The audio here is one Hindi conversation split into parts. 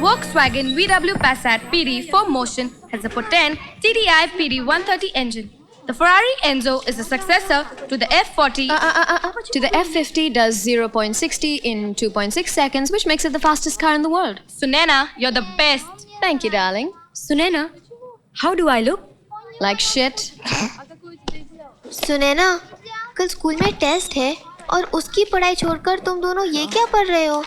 Volkswagen VW Passat PD 4Motion has a potent TDI PD 130 engine. The Ferrari Enzo is the successor to the F40. To the F50 does 0.60 in 2.6 seconds, which makes it the fastest car in the world. Sunaina, you're the best. Thank you, darling. Sunaina, how do I look? Like shit. Sunaina, कल स्कूल में टेस्ट है और उसकी पढ़ाई छोड़कर तुम दोनों ये क्या पढ़ रहे हो?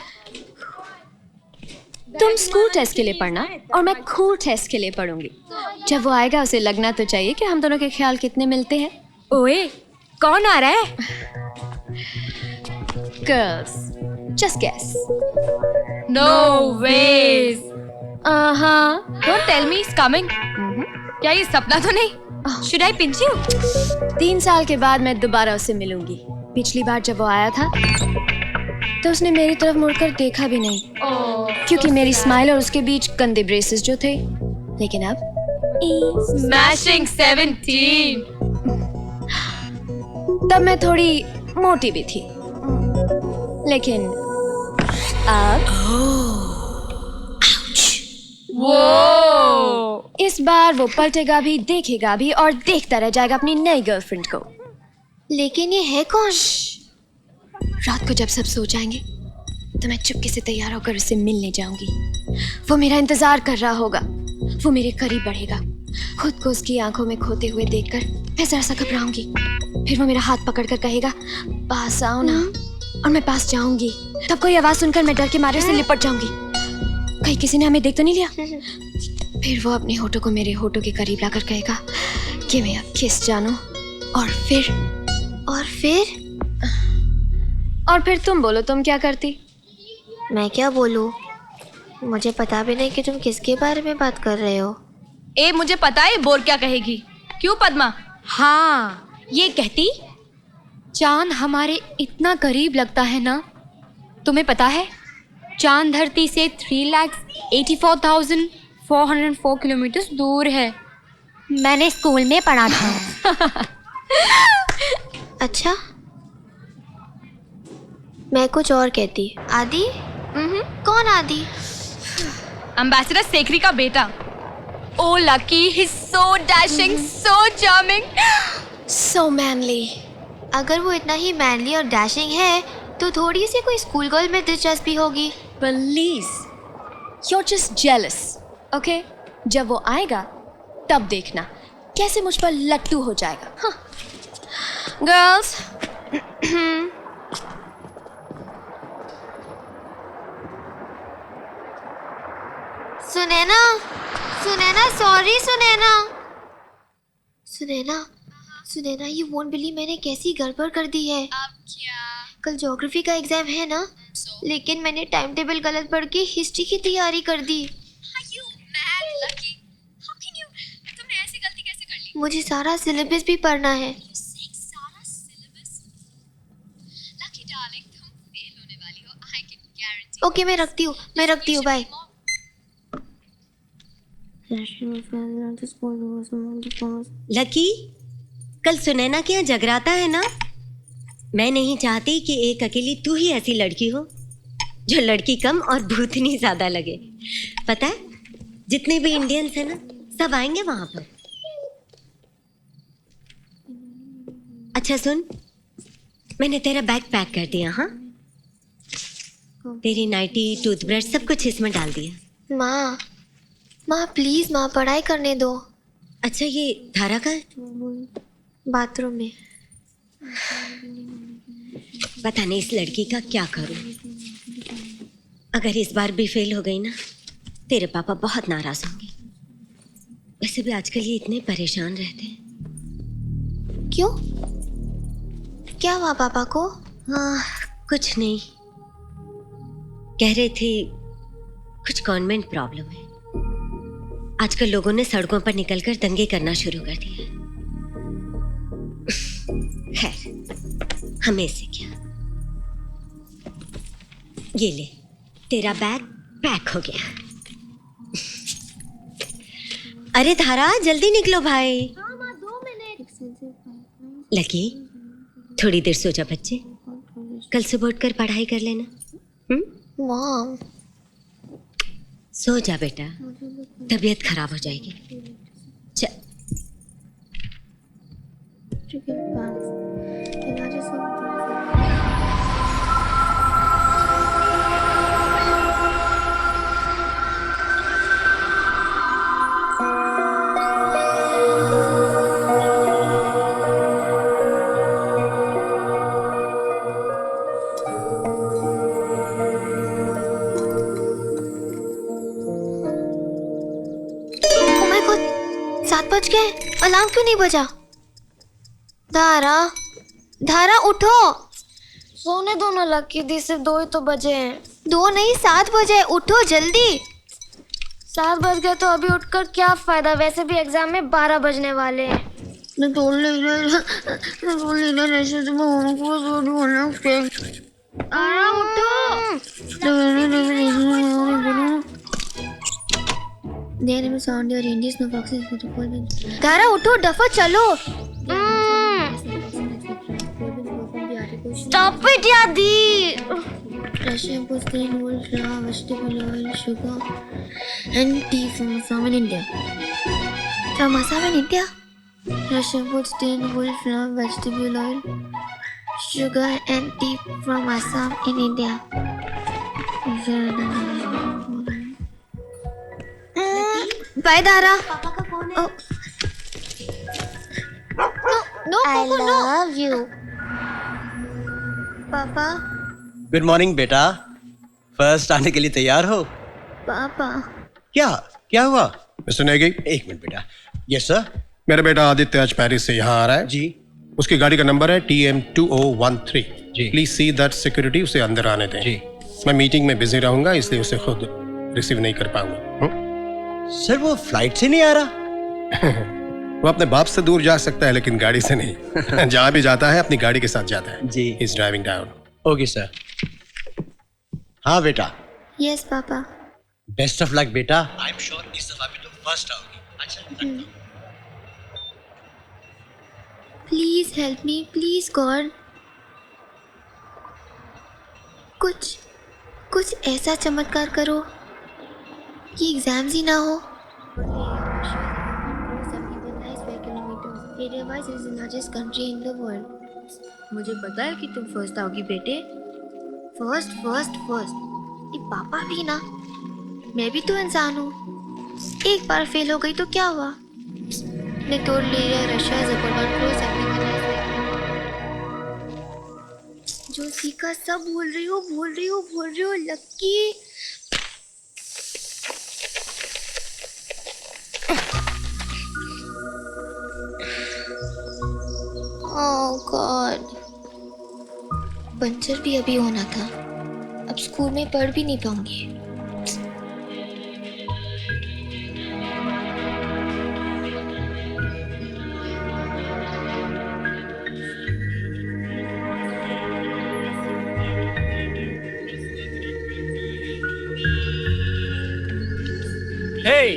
तुम स्कूल टेस्ट के लिए पढ़ना और मैं कूल टेस्ट के लिए पढ़ूंगी. जब वो आएगा उसे लगना तो चाहिए कि हम दोनों के ख्याल कितने मिलते हैं. ओए, कौन आ रहा है? Girls, just guess. No ways. Don't Tell me he's coming. क्या ये सपना तो नहीं? Should I pinch you? 3 साल के बाद मैं दोबारा उससे मिलूंगी. पिछली बार जब वो आया था तो उसने मेरी तरफ मुड़कर देखा भी नहीं, क्योंकि मेरी स्माइल और उसके बीच गंदे ब्रेसेस जो थे. लेकिन अब Smashing 17. तब मैं थोड़ी मोटी भी थी, लेकिन अब वो इस बार वो पलटेगा भी, देखेगा भी और देखता रह जाएगा अपनी नई गर्लफ्रेंड को. लेकिन ये है कौन? रात को जब सब सो जाएंगे तो मैं चुपके से तैयार होकर उससे मिलने जाऊंगी. वो मेरा इंतजार कर रहा होगा, वो मेरे करीब बढ़ेगा. खुद को उसकी आंखों में खोते हुए देखकर मैं जरा सा घबराऊंगी. फिर वो मेरा हाथ पकड़कर कहेगा, पास आओ ना, और मैं पास जाऊंगी. तब कोई आवाज सुनकर मैं डर के मारे उससे लिपट जाऊंगी. कहीं किसी ने हमें देख तो नहीं लिया. फिर वो अपने होठों को मेरे होठों के करीब लाकर कहेगा कि मैं अब किस जानूं. और फिर तुम बोलो, तुम क्या करती? मैं क्या बोलूं? मुझे पता भी नहीं कि तुम किसके बारे में बात कर रहे हो. ए, मुझे पता है बोर क्या कहेगी. क्यों पद्मा? हाँ, ये कहती चांद हमारे इतना करीब लगता है ना. तुम्हें पता है चांद धरती से 3,84,404 किलोमीटर दूर है. मैंने स्कूल में पढ़ा था. अच्छा, मैं कुछ और कहती. आदि? कौन आदि? एम्बेसडर सेखरी का बेटा. Oh lucky, he's so dashing, so charming, So manly. अगर वो इतना ही मैनली और डैशिंग है तो थोड़ी सी कोई स्कूल गर्ल में दिलचस्पी होगी. Please, you're just jealous, okay? जब वो आएगा तब देखना कैसे मुझ पर लट्टू हो जाएगा. Girls. Sunaina, sorry Sunaina, you won't believe मैंने कैसी गड़बड़ कर दी है. अब क्या? कल ज्योग्राफी का एग्जाम है ना, लेकिन मैंने टाइम टेबल गलत पढ़ के हिस्ट्री की तैयारी कर दी. तुमने ऐसी गलती कैसे कर ली? मुझे सारा सिलेबस भी पढ़ना है. सारा सिलेबस? लकी डार्लिंग, तुम फेल होने वाली हो. I can guarantee. ओके, मैं रखती हूँ, बाय. लकी, कल सुनैना के यहाँ जगराता है ना. मैं नहीं चाहती कि एक अकेली तू ही ऐसी लड़की हो जो लड़की कम और भूतनी ज्यादा लगे. पता है, जितने भी इंडियंस हैं ना, सब आएंगे वहां पर. अच्छा सुन, मैंने तेरा बैग पैक कर दिया. हाँ, तेरी नाइटी, टूथब्रश सब कुछ इसमें डाल दिया. माँ प्लीज, माँ पढ़ाई करने दो. अच्छा, ये धारा का बाथरूम में. पता नहीं इस लड़की का क्या करूं. अगर इस बार भी फेल हो गई ना, तेरे पापा बहुत नाराज होंगे. वैसे भी आजकल ये इतने परेशान रहते हैं. क्यों? क्या हुआ पापा को? हाँ, कुछ नहीं. कह रहे थे कुछ गवर्नमेंट प्रॉब्लम है. आजकल लोगों ने सड़कों पर निकलकर दंगे करना शुरू कर दिए. खैर, हमें से क्या. ये ले, तेरा बैग पैक हो गया. अरे धारा, जल्दी निकलो भाई. 2 मिनट. लकी, थोड़ी देर सो जा बच्चे. कल सुबह उठकर पढ़ाई कर लेना. मॉम, सो जा बेटा, तबीयत खराब हो जाएगी। चल। Oh my God, 7 बज गए। अलार्म क्यों नहीं बजा? धारा, धारा उठो। सोने दो ना लकी दी, सिर्फ 2 ही तो बजे हैं। 2 नहीं 7 बजे, उठो जल्दी। 7 बज गए तो अभी उठकर क्या फायदा, वैसे भी एग्जाम में 12 बजने वाले हैं। धारा उठो, डफा चलो। Stop it यादी। Russia was the whole flour, vegetable oil, sugar, and tea from Assam in India. From Assam in India? Russia was the whole flour, vegetable oil, sugar, and tea from Assam in India. Bye Dhara. No, I Coco, no. love you. पापा, गुड मॉर्निंग बेटा। फर्स्ट आने के लिए तैयार हो? पापा। क्या हुआ? मिस्टर नेगी, एक मिनट बेटा। Yes sir. मेरा बेटा आदित्य आज पेरिस से यहाँ आ रहा है जी। उसकी गाड़ी का नंबर है TM2013। जी। प्लीज सी दैट सिक्योरिटी उसे अंदर आने दें। जी। मैं मीटिंग में बिजी रहूंगा, इसलिए उसे खुद रिसीव नहीं कर पाऊंगा। सर वो फ्लाइट से नहीं आ रहा? वो अपने बाप से दूर जा सकता है लेकिन गाड़ी से नहीं। जहाँ भी जाता है अपनी गाड़ी के साथ जाता है। जी। Is driving down. Okay sir. हाँ बेटा, Yes, Papa. Best of luck बेटा। आई एम श्योर इस दफा भी तुम फर्स्ट आओगी। अच्छा Please help me, please, God. कुछ ऐसा चमत्कार करो कि एग्जाम्स ही ना हो। Otherwise, it is the largest country in the world. मुझे पता है कि तुम फर्स्ट आओगी बेटे। फर्स्ट ये पापा भी ना, मैं भी तो इंसान हूँ। एक बार फेल हो गई तो क्या हुआ? मैं तोड़ लिया रशिया जो सीखा सब भूल रही हो लक्की। Oh God. पंचर भी अभी होना था, अब स्कूल में पढ़ भी नहीं पाऊंगी। Hey,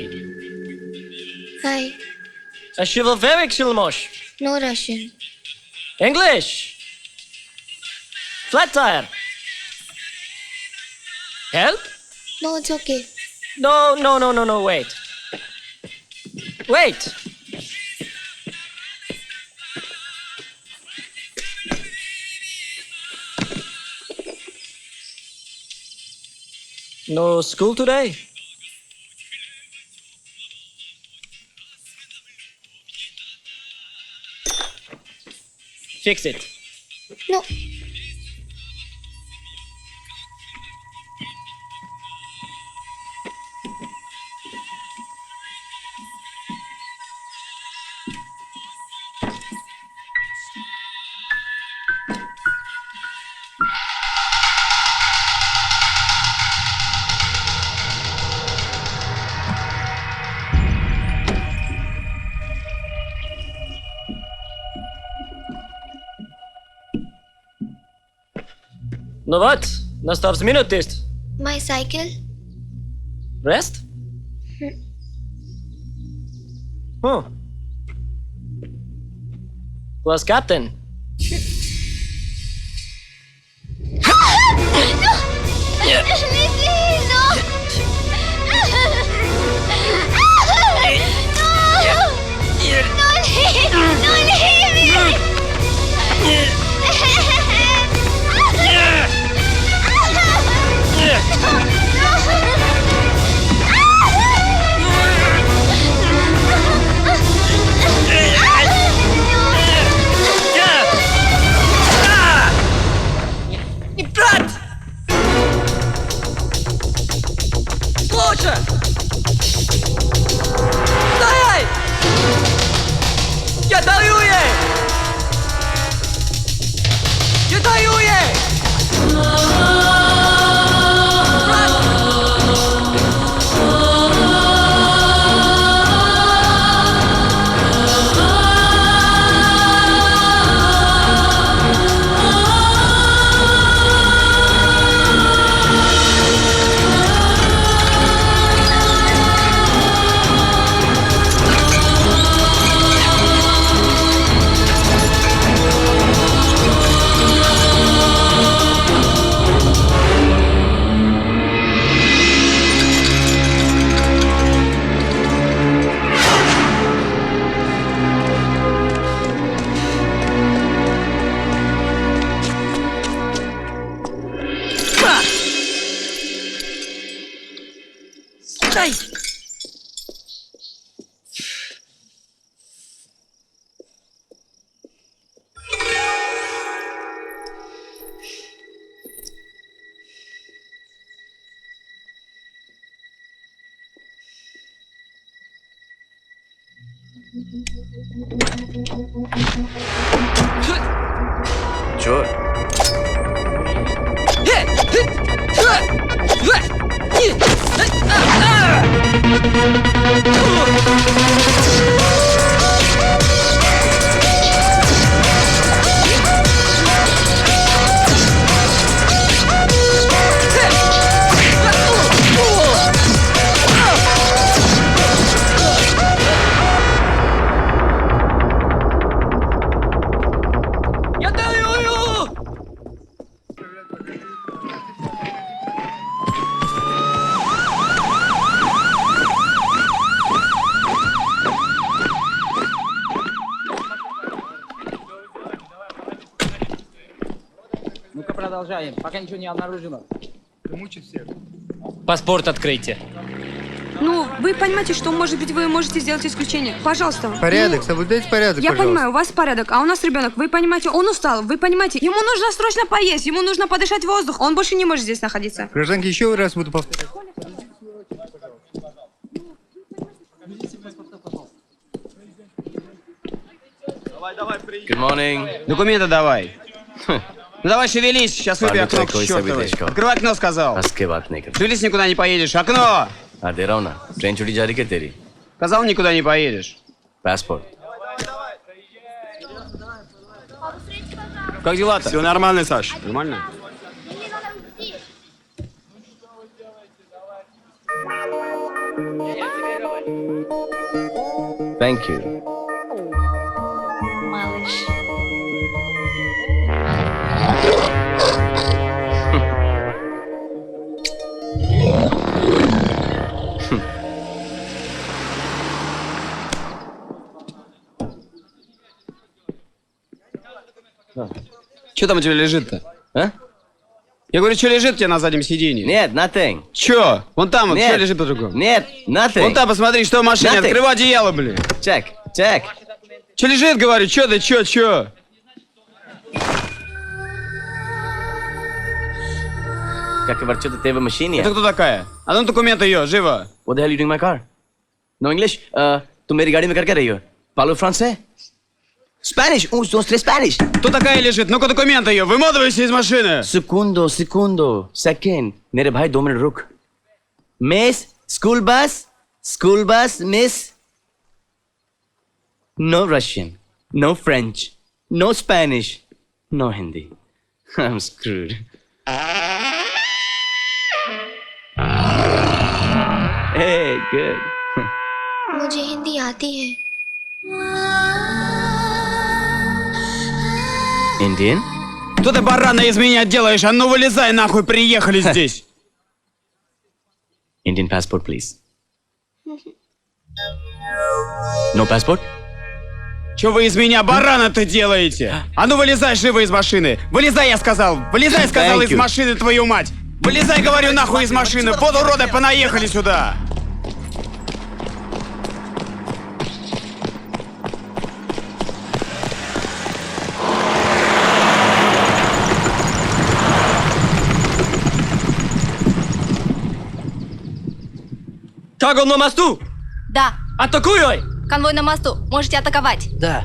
Hi. Ashiva Vivek Shilmosh. No Russian. English. Flat tire. Help? No, it's okay. No, wait. Wait. No school today? Fix it. No. No what? Настав minute test. My cycle? Rest? Class captain. Please, no! Дальше! Стоять! Я даю ей! Я даю ей! Стой! चोर Я даю ей! Ну-ка продолжаем, пока ничего не обнаружено. Паспорт откройте. Ну, вы понимаете, что, может быть, вы можете сделать исключение. Пожалуйста. Порядок, соблюдайте порядок, Я пожалуйста. понимаю, у вас порядок, а у нас ребенок. Вы понимаете, он устал, вы понимаете, ему нужно срочно поесть, ему нужно подышать воздух, он больше не может здесь находиться. Гражданки, еще раз буду повторять. Good morning. Документы давай. Ну давай шевелись, сейчас выбью окно к чертовой. Открывай окно, сказал. हंस के बात नहीं कर Шевелись, никуда не поедешь. Окно! हाँ दे रहा हूँ ना ट्रेन छुट्टी जा रही है तेरी Сказал, никуда не поедешь. Passport Как дела-то? Все нормально, Саш. Нормально? Thank you Что там у тебя лежит-то? А? Я говорю, что лежит у тебя на заднем сиденье? Нет, nothing. Че? Вон там вот, Нет. что лежит по-другому? Нет, nothing. Вон там, посмотри, что в машине. Nothing. Открывай одеяло, блин. Check, check. Че лежит, говорю, че да че? Как ворчит ты в машине? Это кто такая? А ну документы ее, живо. What the hell are you doing in my car? No English? तुम मेरी गाड़ी में कर रही हो? Parlo francés? Spanish? Un, dos, tres Spanish. Кто такая лежит? Ну-ка документы ее, выматывайся из машины. Segundo, second. मेरे भाई 2 मिनट रुक. Miss, school bus, miss. No Russian, no French, no Spanish, no Hindi. I'm screwed. Hey, good. मुझे हिंदी आती है। Indian? Что ты, барана, из меня делаешь? А ну вылезай нахуй, приехали здесь. Indian passport, please. No passport? Что вы из меня барана-то делаете? А ну вылезай живо из машины. Вылезай, я сказал. Вылезай, сказал, Thank из you. машины, твою мать. Вылезай, говорю, нахуй из машины. Вот уроды, понаехали сюда. Как он на мосту? Да, Атакуй! конвой на мосту. Можете атаковать. Да.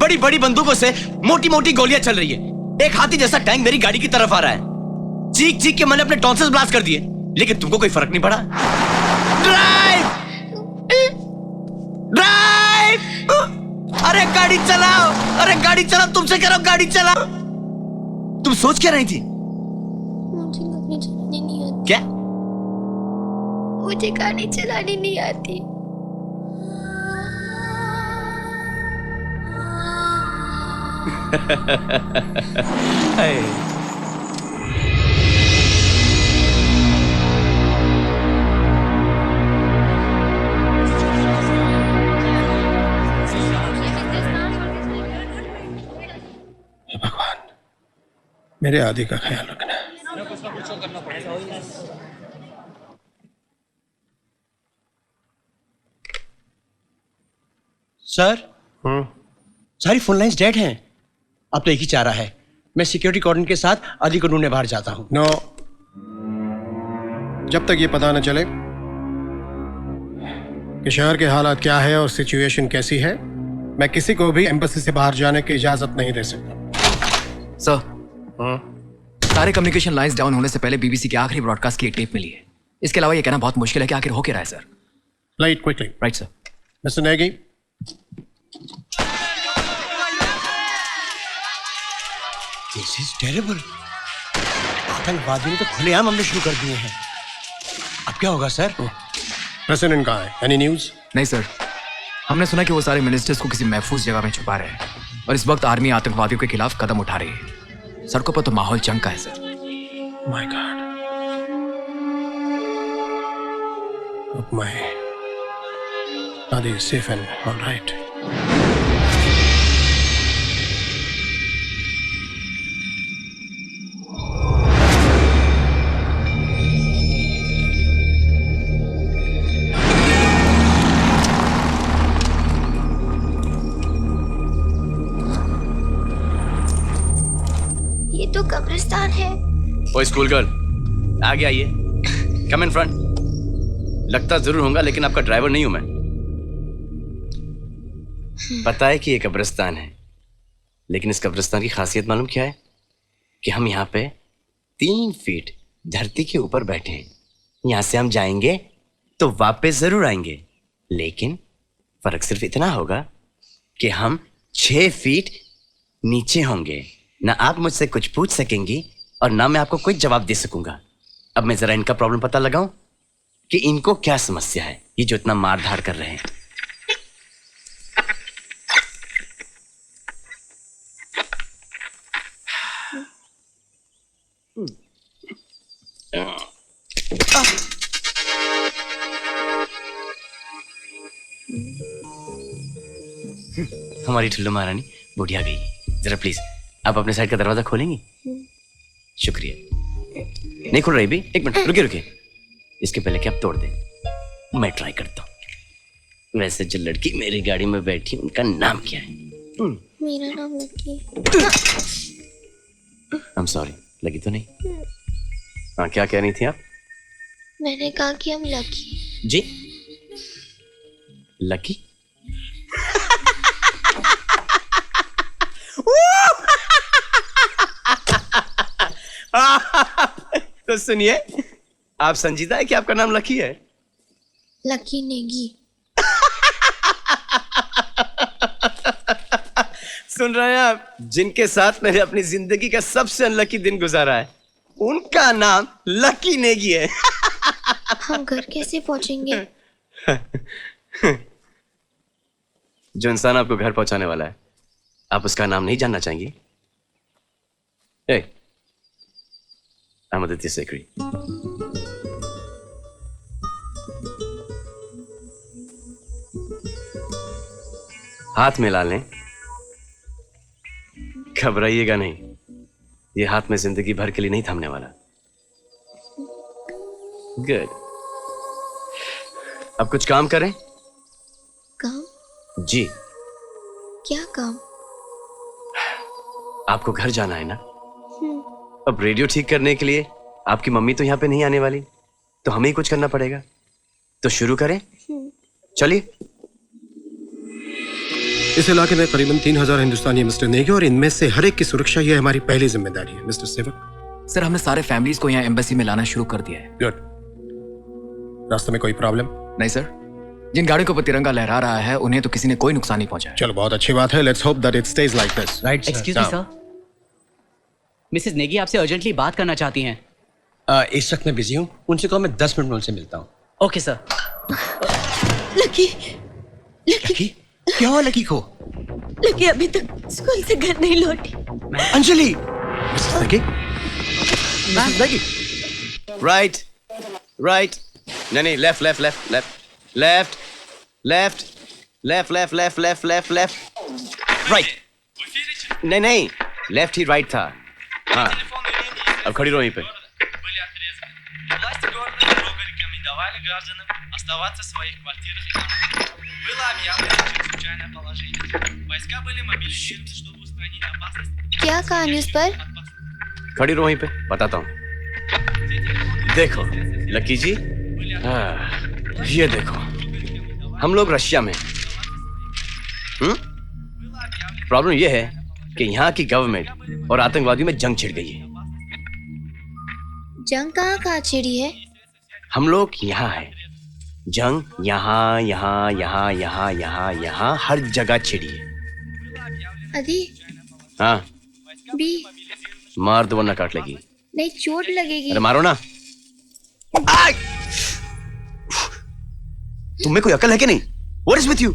बड़ी बड़ी बंदूकों से मोटी मोटी गोलियां चल रही है। एक हाथी जैसा टैंक मेरी गाड़ी की तरफ आ रहा है। चीख चीख के मैंने अपने टॉन्सिल्स ब्लास्ट कर दिए, लेकिन तुमको कोई फर्क नहीं पड़ा। ड्राइव! ड्राइव! अरे गाड़ी चलाओ, अरे गाड़ी चलाओ, तुमसे कह रहा हूं गाड़ी चलाओ। तुम सोच क्या रही थी? मुझे गाड़ी चलानी नहीं आती। क्या? मुझे गाड़ी चलानी नहीं आती। भगवान, मेरे आदि का ख्याल रखना। सर, सारी फोन लाइंस डेड हैं। अब तो एक ही चारा है, मैं सिक्योरिटी कॉर्डन के साथ आदि को ढूंढने बाहर जाता हूं। नो, जब तक ये पता न चले कि शहर के हालात क्या है और सिचुएशन कैसी है, मैं किसी को भी एम्बेसी से बाहर जाने की इजाजत नहीं दे सकता। सर, सारे कम्युनिकेशन लाइंस डाउन होने से पहले बीबीसी की आखिरी ब्रॉडकास्ट की एक टेप मिली है। इसके अलावा ये कहना बहुत मुश्किल है कि आखिर हो क्या रहा है sir. Light quickly. Right sir. Mister Negi, this is terrible. आतंकवादियों ने तो खुलेआम हमले शुरू कर दिए हैं। अब क्या होगा सर? प्रेसिडेंट कहाँ है? Any news? नहीं सर, हमने सुना कि वो सारे मिनिस्टर्स को किसी महफूज जगह में छुपा रहे हैं और इस वक्त आर्मी आतंकवादियों के खिलाफ कदम उठा रही है। सड़कों पर तो माहौल जंग का है sir. My God, hope my Adi is safe and all right. तो कब्रिस्तान है। ओ स्कूल गर्ल, आगे आइए। कम इन फ्रंट। लगता जरूर होगा लेकिन आपका ड्राइवर नहीं हूं मैं। पता है कि ये कब्रिस्तान है, लेकिन इस कब्रिस्तान की खासियत मालूम क्या है? कि हम यहाँ पे 3 फीट धरती के ऊपर बैठे हैं। यहाँ से हम जाएंगे तो वापस जरूर आएंगे, लेकिन फर्क सिर्फ इतना होगा कि हम 6 फीट नीचे होंगे। ना आप मुझसे कुछ पूछ सकेंगी और ना मैं आपको कोई जवाब दे सकूंगा। अब मैं जरा इनका प्रॉब्लम पता लगाऊं कि इनको क्या समस्या है, ये जो इतना मार धाड़ कर रहे हैं। हमारी ठुल्लू महारानी बूढ़ी आ गई। जरा प्लीज आप अपने साइड का दरवाजा खोलेंगी? शुक्रिया। नहीं खुल रही भी? एक मिनट रुकिए रुकिए। इसके पहले कि आप तोड़ दें, मैं ट्राई करता हूँ। वैसे जो लड़की मेरी गाड़ी में बैठी उनका नाम क्या है? मेरा नाम लकी। I'm sorry, लगी तो नहीं? हाँ, क्या कह रही थी आप? मैंने कहा कि हम लकी। जी लकी? तो सुनिए, आप संजीदा है कि आपका नाम लकी है? लकी नेगी। सुन रहे हैं आप? जिनके साथ मैंने अपनी जिंदगी का सबसे अनलकी दिन गुजारा है, उनका नाम लकी नेगी है। हम घर कैसे पहुंचेंगे? जो इंसान आपको घर पहुंचाने वाला है, आप उसका नाम नहीं जानना चाहेंगी? I'm Aditya Sekri. हाथ मिला लें, घबराइएगा नहीं। ये हाथ में जिंदगी भर के लिए नहीं थमने वाला। गुड। अब कुछ काम करें? काम? जी। क्या काम? आपको घर जाना है ना? अब रेडियो ठीक करने के लिए आपकी मम्मी तो यहाँ पे नहीं आने वाली, तो हमें ही कुछ करना पड़ेगा। तो शुरू करें? चलिए। इस इलाके में करीबन 3000 हिंदुस्तानी मिस्टर नेगी, और इनमें से हर एक की सुरक्षा ये हमारी पहली जिम्मेदारी है। मिस्टर सेवक। सर, हमने सारे फैमिलीज को यहाँ एम्बेसी में लाना शुरू कर दिया है। गुड। रास्ते में कोई प्रॉब्लम? नहीं सर, जिन गाड़ियों पर तिरंगा लहरा रहा है उन्हें तो किसी ने कोई नुकसान नहीं पहुंचा। चलो, बहुत अच्छी बात है। Let's hope that it stage like this. Right sir. Excuse me sir, Mrs Negi आपसे अर्जेंटली बात करना चाहती हैं। इस वक्त मैं बिजी हूँ, उनसे कहो मैं 10 मिनट में उनसे मिलता हूँ। Okay sir. लकी, लकी क्या हुआ लकी को? लकी अभी तक स्कूल से घर नहीं लौटी। Anjali, Mrs Lucky, Mrs Lucky. Right right, नहीं left left left left left left left left left left left left right. नहीं लेफ्ट ही राइट था। हाँ, अब खड़ी रहो यहीं पे। क्या कहा न्यूज़ पर? खड़ी रहो वहीं पे, बताता हूँ। देखो लकी जी, ये देखो, हम लोग रशिया में। प्रॉब्लम ये है कि यहाँ की गवर्नमेंट और आतंकवादियों में जंग छिड़ गई है। जंग कहाँ छिड़ी है? हम लोग यहाँ है, जंग यहाँ यहाँ यहाँ यहाँ यहाँ यहाँ हर जगह छिड़ी है। अदी हाँ, बी मार दो वरना काट लेगी। नहीं, चोट लगेगी। अरे मारो ना। तुम्हें कोई अकल है कि नहीं? What is with you?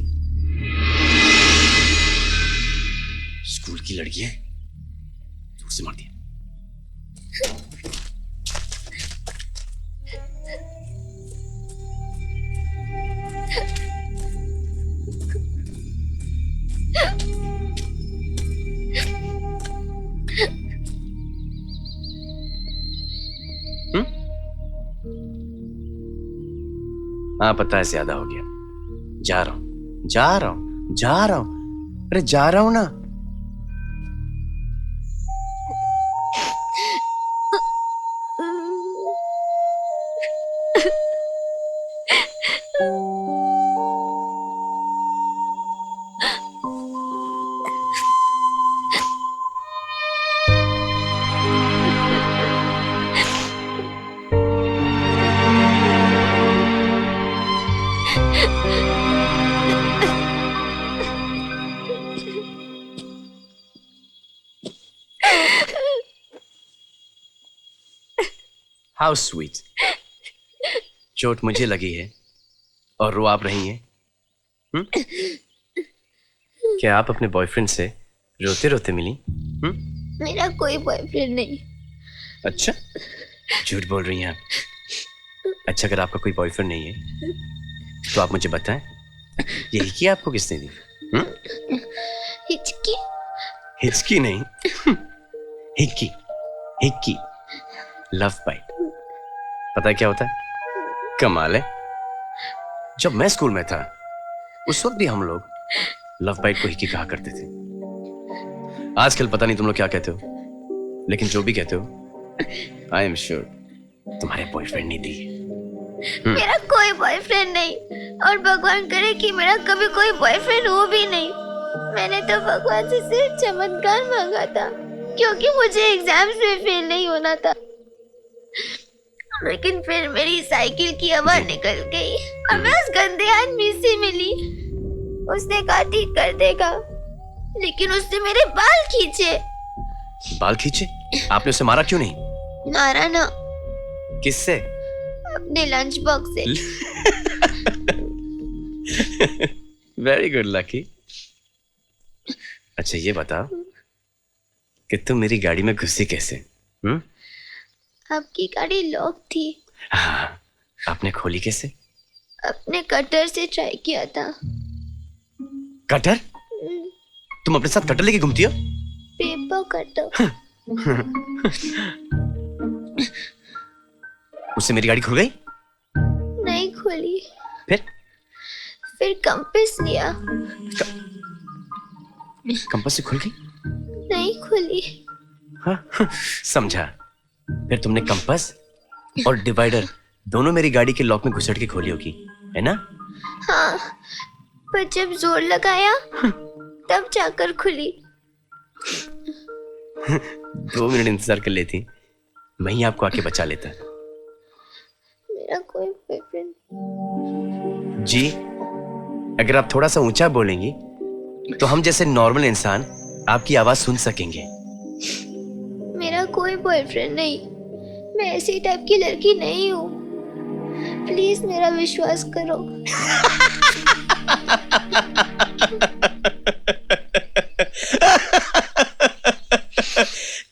School की लड़की है, जोर से मार दिया। हाँ पता है, ज्यादा हो गया। जा रहा हूं जा रहा हूं जा रहा हूं, अरे जा रहा हूं ना। How sweet. चोट मुझे लगी है और रो आप रही हैं। क्या आप अपने बॉयफ्रेंड से रोते रोते मिली? मेरा कोई बॉयफ्रेंड नहीं। अच्छा, झूठ बोल रही हैं आप। अच्छा, अगर आपका कोई बॉयफ्रेंड नहीं है तो आप मुझे बताएं, ये हिचकी आपको किसने दी? हिचकी? हिचकी नहीं, हिक्की, हिक्की, लव बाइट। पता है क्या होता है? कमाल है। जब मैं स्कूल में था उस वक्त भी हम लोग लव बाइट को हिक्की कहा करते थे। आजकल पता नहीं तुम लोग क्या कहते हो, लेकिन जो भी कहते हो आई एम श्योर तुम्हारे बॉयफ्रेंड ने दी। मेरा कोई बॉयफ्रेंड नहीं, और भगवान करे कि मेरा कभी कोई बॉयफ्रेंड हो भी नहीं। मैंने तो भगवान से सिर्फ चमत्कार मांगा था, क्योंकि मुझे एग्जाम्स में फेल नहीं होना था। लेकिन फिर मेरी साइकिल की हवा निकल गई और मैं उस गंदे आदमी से मिली। उसने कहा ठीक कर देगा, लेकिन उसने मेरे बाल खींचे। बाल खींचे? आपने उसे मारा क्यों नहीं? मारा ना। किससे? अपने लंच बॉक्स से। Very good lucky. अच्छा ये बताओ कि तुम मेरी गाड़ी में घुसी कैसे? आपकी गाड़ी लॉक थी। हाँ, आपने खोली कैसे? अपने कटर से ट्राई किया था। कटर? तुम अपने साथ कटर लेके घूमती हो? Paper cutter. उससे मेरी गाड़ी खुल गई? नहीं खुली। फिर कंपास लिया। कंपास से खुल गई? नहीं खुली। हाँ, समझा। फिर तुमने कंपास और डिवाइडर दोनों मेरी गाड़ी के लॉक में घुसड़ के खोली होगी, है ना? हाँ, पर जब जोर लगाया तब जाकर खुली। 2 मिनट इंतजार कर लेती, मैं ही आपको आके बचा लेता। मेरा कोई बॉयफ्रेंड जी, अगर आप थोड़ा सा ऊंचा बोलेंगी तो हम जैसे नॉर्मल इंसान आपकी आवाज सुन सकेंगे। मेरा कोई बॉयफ्रेंड नहीं। मैं ऐसी टाइप की लड़की नहीं हूँ। प्लीज मेरा विश्वास करो।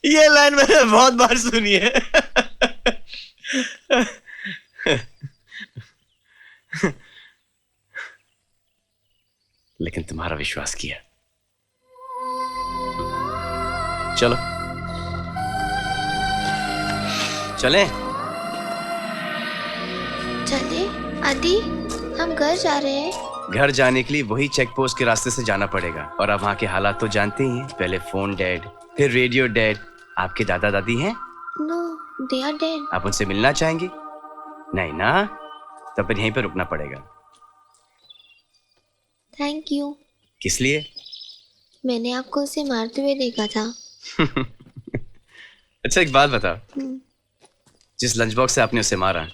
ये लाइन मैंने बहुत बार सुनी है। लेकिन तुम्हारा विश्वास किया। चलो चलें? चले आदि, हम घर जा रहे हैं। घर जाने के लिए वही चेक पोस्ट के रास्ते से जाना पड़ेगा, और अब वहाँ के हालात तो जानते ही हैं। पहले फोन डेड, फिर रेडियो डेड। आपके दादा दादी हैं? No, they are dead. आप उनसे मिलना चाहेंगे? नहीं ना, तब फिर यहीं पर रुकना पड़ेगा। Thank you. किस लिए? मैंने आपको उसे मारते हुए देखा था। अच्छा एक बात बताओ, जिस लंच बॉक्स से आपने उसे मारा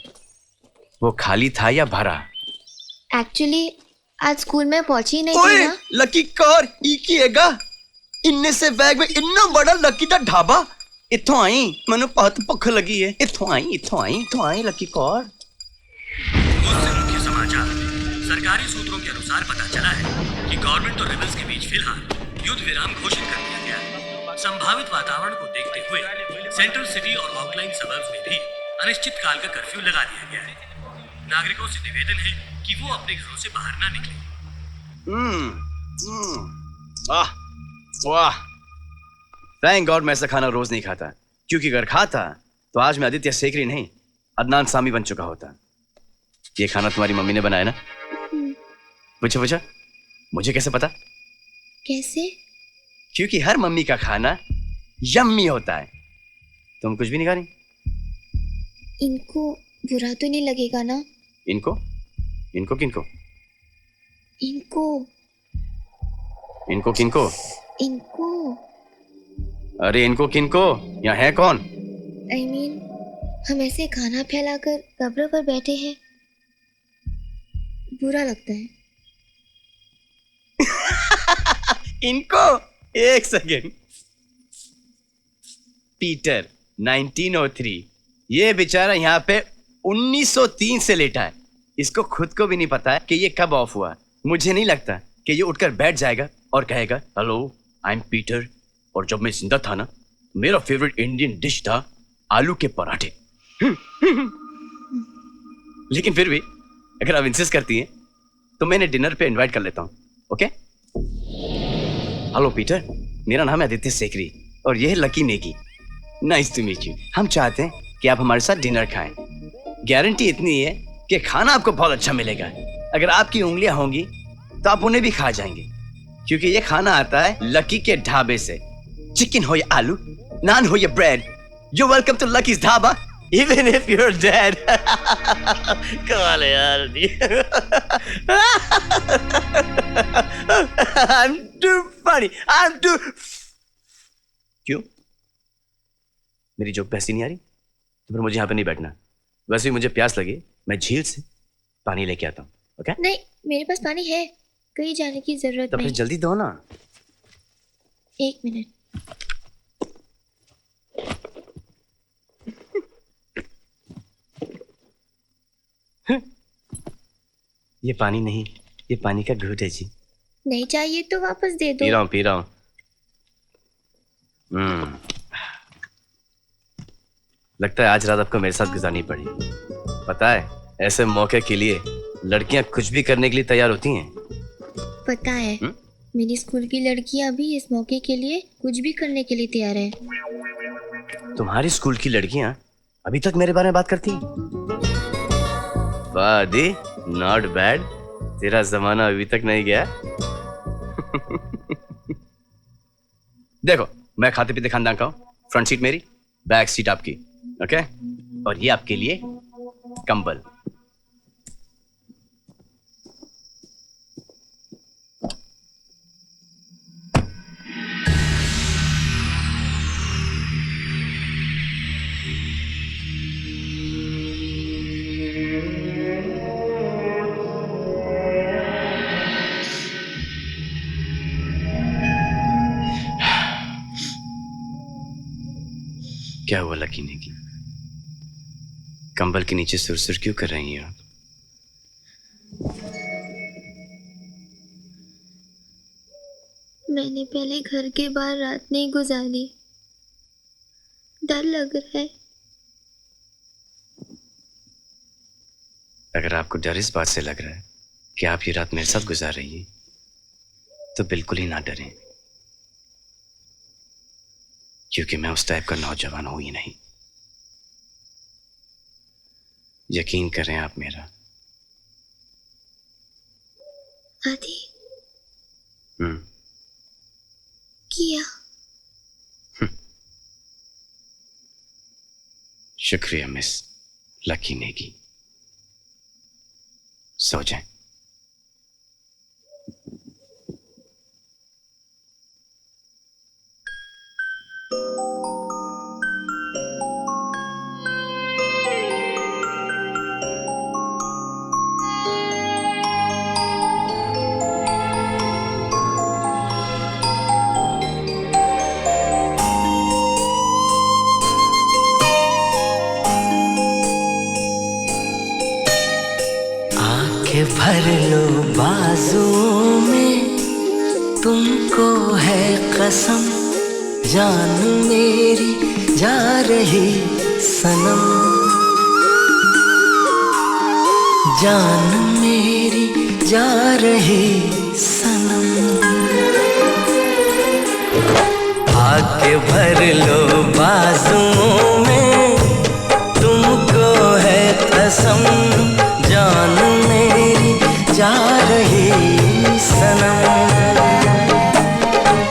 वो खाली था या भरा? एक्चुअली आज स्कूल में पहुंची नहीं थी ना। लकी कार ई की हैगा इन्ने से बैग में इतना बड़ा लकी दा ढाबा। इथों आई, मैंने बहुत भुख लगी है। इथों आई लकी कार। मुख्य समाचार। सरकारी सूत्रों के अनुसार पता चला है कि गवर्नमेंट और रेबल्स के बीच फिलहाल युद्ध विराम घोषित कर दिया गया है। संभावित वातावरण को देखते हुए सेंट्रल सिटी और आउटलाइन सबर्ब्स में भी अनिश्चित काल का कर्फ्यू लगा दिया गया है। नागरिकों से निवेदन है कि वो अपने घरों से बाहर ना निकलें। वाह वाह, थैंक गॉड मैं ऐसा खाना रोज नहीं खाता, क्योंकि अगर खाता तो आज मैं आदित्य सेकरी नहीं अदनान सामी बन चुका होता। ये खाना तुम्हारी मम्मी ने बनाया ना? पूछा मुझे कैसे पता? कैसे? क्योंकि हर मम्मी का खाना यम्मी होता है। तुम कुछ भी नहीं खा रही? इनको बुरा तो नहीं लगेगा ना? इनको किनको? इनको किनको? अरे इनको किनको? यहाँ है कौन? I mean, हम ऐसे खाना फैलाकर कब्र पर बैठे हैं, बुरा लगता है। इनको? एक सेकेंड। पीटर 1903, ये बेचारा यहाँ पे 1903 से लेटा है। इसको खुद को भी नहीं पता है कि ये कब ऑफ हुआ। मुझे नहीं लगता कि ये उठकर बैठ जाएगा और कहेगा हेलो आई एम पीटर, और जब मैं जिंदा था ना मेरा फेवरेट इंडियन डिश था आलू के पराठे। लेकिन फिर भी अगर आप इंसिस्ट करती हैं तो मैंने डिनर पे इनवाइट कर लेता हूँ। ओके? हेलो पीटर, मेरा नाम है आदित्य सेकरी और ये है Lucky Negi. Nice to meet you. हम चाहते हैं कि आप हमारे साथ डिनर खाएं। गारंटी इतनी है कि खाना आपको बहुत अच्छा मिलेगा। अगर आपकी उंगलियां होंगी तो आप उन्हें भी खा जाएंगे, क्योंकि ये खाना आता है लकी के ढाबे से। चिकन हो या आलू, नान हो या bread, you welcome to Lucky's Dhaba even if you are dead. कमाल है यार। I'm too funny. I'm too... क्यों? मेरी जोक पैसी नहीं आ रही? तो फिर मुझे यहाँ पे नहीं बैठना। वैसे ही मुझे प्यास लगी, मैं झील से पानी लेके आता हूँ। ओके? नहीं, मेरे पास पानी है, कहीं जाने की जरूरत तो फिर नहीं। जल्दी दो ना। 1 मिनट। ये पानी नहीं, ये पानी का घूंट है जी। नहीं चाहिए तो वापस दे दो। पी रहा हूँ। लगता है आज रात आपको मेरे साथ गुजारनी पड़ी। पता है ऐसे मौके के लिए लड़कियां कुछ भी करने के लिए तैयार होती हैं। पता है मेरी स्कूल की लड़कियां भी इस मौके के लिए कुछ भी करने के लिए तैयार है। तुम्हारी स्कूल की लड़कियां अभी तक मेरे बारे में बात करती हैं? वाह दी, नॉट बैड। तेरा जमाना अभी तक नहीं गया। देखो, मैं खाते पीते खानदान का हूं। फ्रंट सीट मेरी, बैक सीट आपकी। ओके? और ये आपके लिए कंबल। क्या हुआ लकी नेगी? कंबल के नीचे सुरसुर क्यों कर रही हैं आप? मैंने पहले घर के बाहर रात नहीं गुजारी, डर लग रहा है। अगर आपको डर इस बात से लग रहा है कि आप ये रात मेरे साथ गुजार रही हैं, तो बिल्कुल ही ना डरें, क्योंकि मैं उस टाइप का नौजवान हूं ही नहीं। यकीन करें आप मेरा। आदि किया। शुक्रिया मिस लकी नेगी। सो जाएं। भर लो बाजुओं में, तुमको है कसम, जान मेरी जा रही सनम, जान मेरी जा रही सनम। आके भर लो बाजुओं में, तुमको है कसम, जान मेरी जा रही सनम,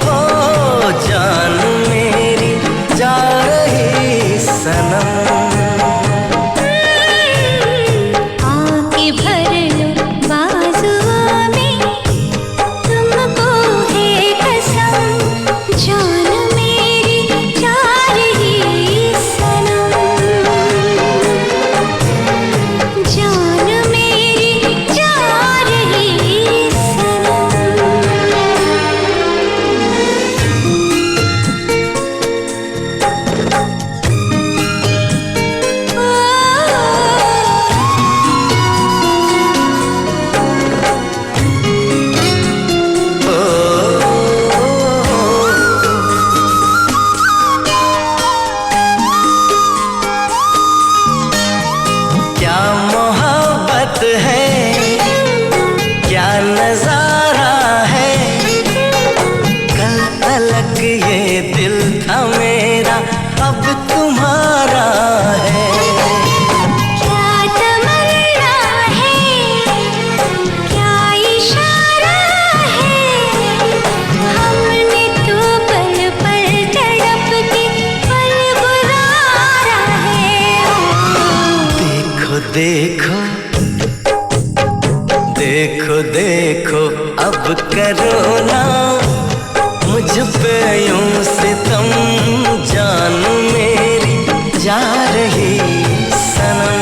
ओ जान मेरी जा रही सनम। आके भर लो बाजुओं में, तुमको है कसम, जान मेरी जा रही सनम। मेरा अब तुम्हारा है। क्या तमन्ना है, क्या इशारा है, हमने तो पल पल तड़प के पल गुजारा है। देखो देखो देखो देखो अब करो ना मुझ पे यूं सितम, जान मेरी जा रही सनम।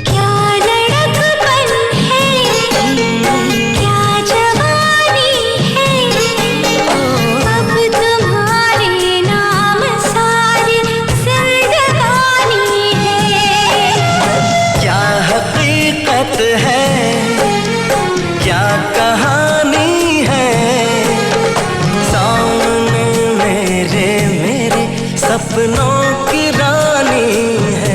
क्या लड़कपन है, क्या जवानी है, अब तुम्हारे नाम सारी जिंदगानी है। क्या हकीकत है, क्या कहानी है, सामने मेरे मेरे सपनों की रानी है।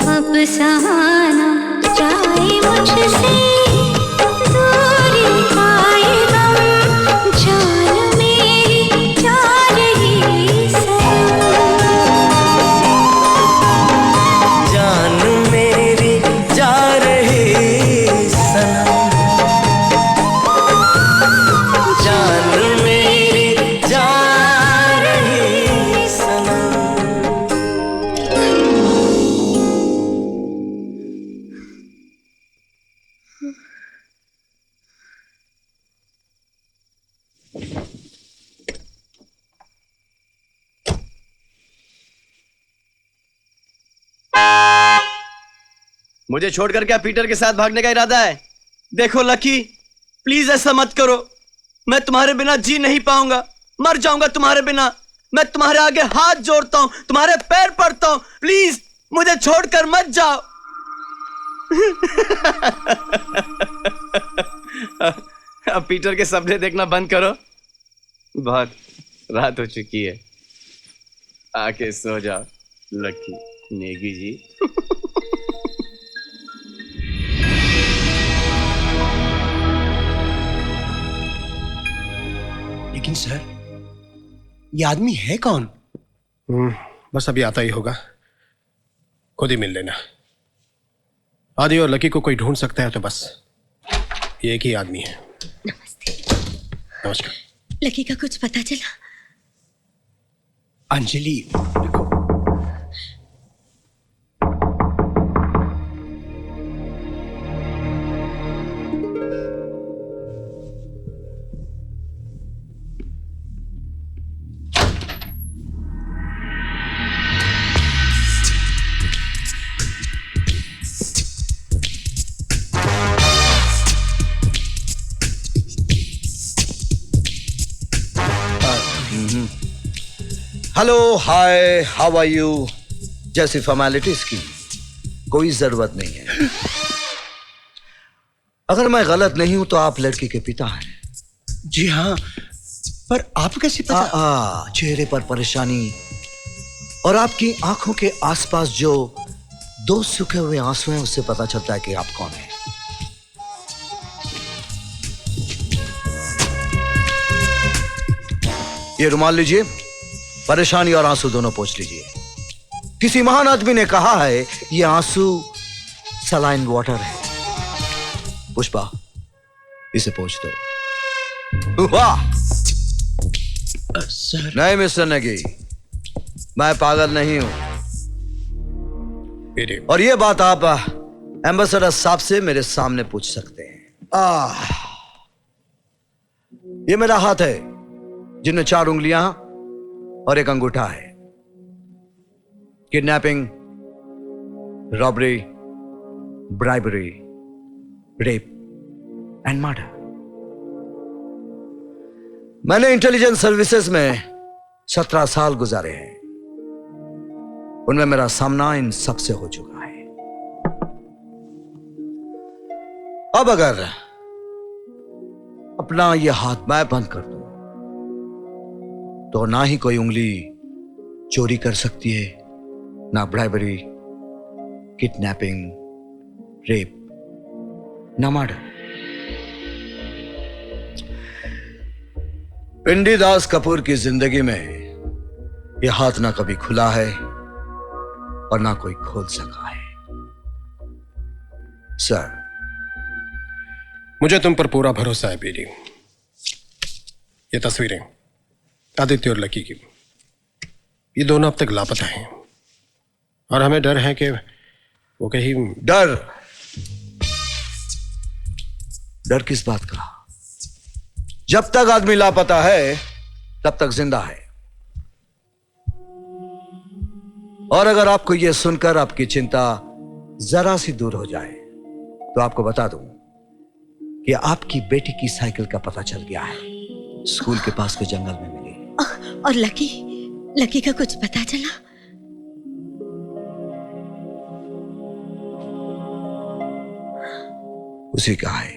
अब सहाना जाए मुझसे दूरी पाए गम, जान मेरी जा रही सनम। जान मेरी जा रही सनम, जान मेरी जा रही सनम। मुझे छोड़कर क्या पीटर के साथ भागने का इरादा है? देखो लकी, प्लीज ऐसा मत करो। मैं तुम्हारे बिना जी नहीं पाऊंगा, मर जाऊंगा तुम्हारे बिना। मैं तुम्हारे आगे हाथ जोड़ता हूं, तुम्हारे पैर पड़ता हूं, प्लीज मुझे छोड़कर मत जाओ। अब पीटर के सपने देखना बंद करो, बहुत रात हो चुकी है। आके सो जाओ लकी नेगी जी। लेकिन सर, ये आदमी है कौन? बस अभी आता ही होगा, खुद ही मिल लेना। आदि और लकी को कोई ढूंढ सकता है तो बस ये एक ही आदमी है। नमस्कार। लकी का कुछ पता चला? Anjali, hello, hi, how are you जैसी फॉर्मेलिटीज की कोई जरूरत नहीं है। अगर मैं गलत नहीं हूं तो आप लड़की के पिता हैं। जी हाँ, पर आप कैसे पता? चेहरे पर परेशानी और आपकी आंखों के आसपास जो दो सूखे हुए आंसू हैं उससे पता चलता है कि आप कौन हैं। ये रुमाल लीजिए, परेशानी और आंसू दोनों पोंछ लीजिए। किसी महान आदमी ने कहा है ये आंसू सलाइन वाटर है। पुष्पा, इसे पोंछ दो। वाह! सर। नहीं मिस्टर नेगी, मैं पागल नहीं हूं। और ये बात आप एम्बेसडर साहब से मेरे सामने पूछ सकते हैं। ये मेरा हाथ है जिनमें 4 उंगलियां और 1 अंगूठा है। Kidnapping, robbery, bribery, rape and murder. मैंने इंटेलिजेंस सर्विसेज में 17 साल गुजारे हैं। उनमें मेरा सामना इन सबसे हो चुका है। अब अगर अपना यह हाथ मैं बंद कर दूं तो ना ही कोई उंगली चोरी कर सकती है, ना ब्राइबरी, किडनैपिंग, रेप, ना मर्डर। पिंडीदास कपूर की जिंदगी में यह हाथ ना कभी खुला है और ना कोई खोल सका है। सर, मुझे तुम पर पूरा भरोसा है पीरी। ये तस्वीरें आदित्य और लकी की, ये दोनों अब तक लापता हैं और हमें डर है कि वो कहीं। डर किस बात का? जब तक आदमी लापता है तब तक जिंदा है। और अगर आपको यह सुनकर आपकी चिंता जरा सी दूर हो जाए तो आपको बता दूं कि आपकी बेटी की साइकिल का पता चल गया है, स्कूल के पास के जंगल में मिली। और लकी का कुछ पता चला? उसी का है।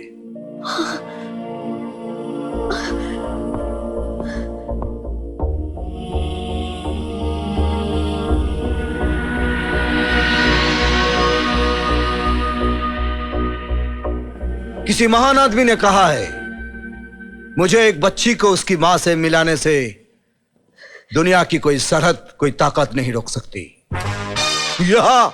किसी महान आदमी ने कहा है, मुझे एक बच्ची को उसकी मां से मिलाने से दुनिया की कोई सरहद, कोई ताकत नहीं रोक सकती। यहां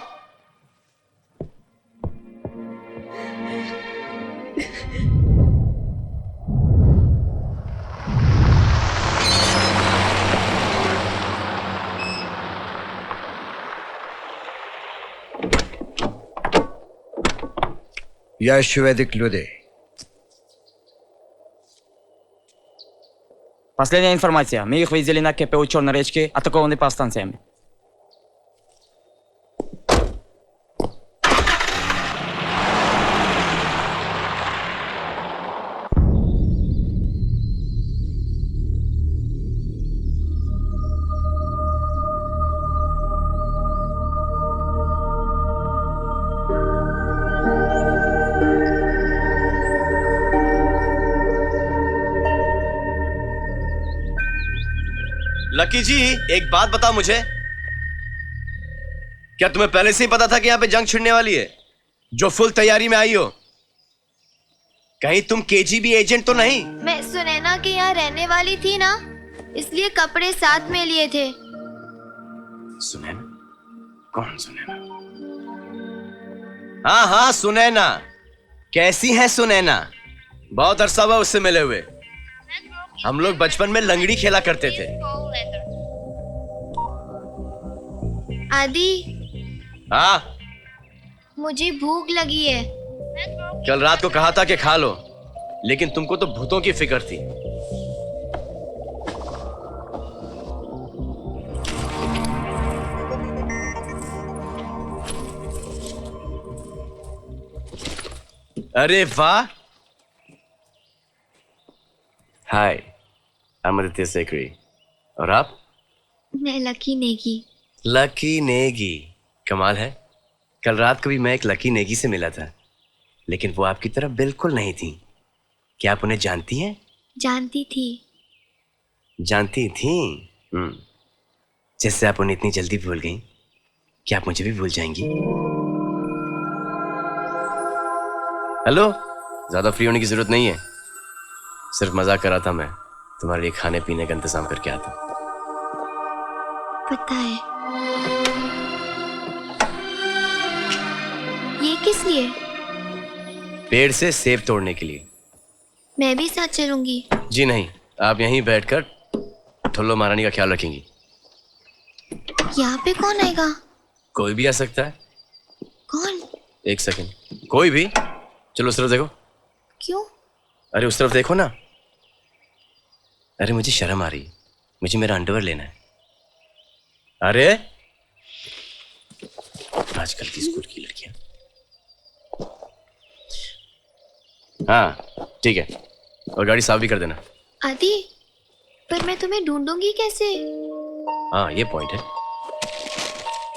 Ящеведик людей. Последняя информация. Мы их видели на КПУ Черной речки, атакованы по станциям. लकी जी, एक बात बताओ मुझे, क्या तुम्हें पहले से ही पता था कि यहाँ पे जंग छिड़ने वाली है, जो फुल तैयारी में आई हो? कहीं तुम केजीबी एजेंट तो नहीं? मैं सुनैना के यहाँ रहने वाली थी ना, इसलिए कपड़े साथ में लिए थे। सुनैना? कौन सुनैना? हाँ हाँ, सुनैना। कैसी है सुनैना? बहुत अरसा हुआ उससे मिले हुए। हम लोग बचपन में लंगड़ी खेला करते थे। आदि, हाँ, मुझे भूख लगी है। कल रात को कहा था कि खा लो, लेकिन तुमको तो भूतों की फिक्र थी। अरे वाह। हाय, आई एम आदित्य सेकरी। और आप? मैं लकी नेगी। लकी नेगी? कमाल है। कल रात को भी मैं एक लकी नेगी से मिला था, लेकिन वो आपकी तरह बिल्कुल नहीं थी। क्या आप उन्हें जानती हैं? जानती थी। जानती थी? जैसे आप उन्हें इतनी जल्दी भूल गई, क्या आप मुझे भी भूल जाएंगी? हेलो, ज्यादा फ्री होने की जरूरत नहीं है, सिर्फ मजाक कर रहा था। मैं तुम्हारे लिए खाने पीने का इंतजाम करके आता हूं। पता है। ये किस लिए? पेड़ से सेब तोड़ने के लिए। मैं भी साथ चलूंगी। जी नहीं, आप यहीं बैठकर ठुल्लो महारानी का ख्याल रखेंगी। यहाँ पे कौन आएगा? कोई भी आ सकता है। कौन? एक सेकंड, कोई भी। चलो उस तरफ देखो। क्यों? अरे उस तरफ देखो ना। अरे मुझे शर्म आ रही है, मुझे मेरा अंडरवेयर लेना है। अरे आजकल की स्कूल की लड़कियां। हाँ ठीक है, और गाड़ी साफ भी कर देना। आदि, पर मैं तुम्हें ढूंढूंगी कैसे? हाँ ये पॉइंट है।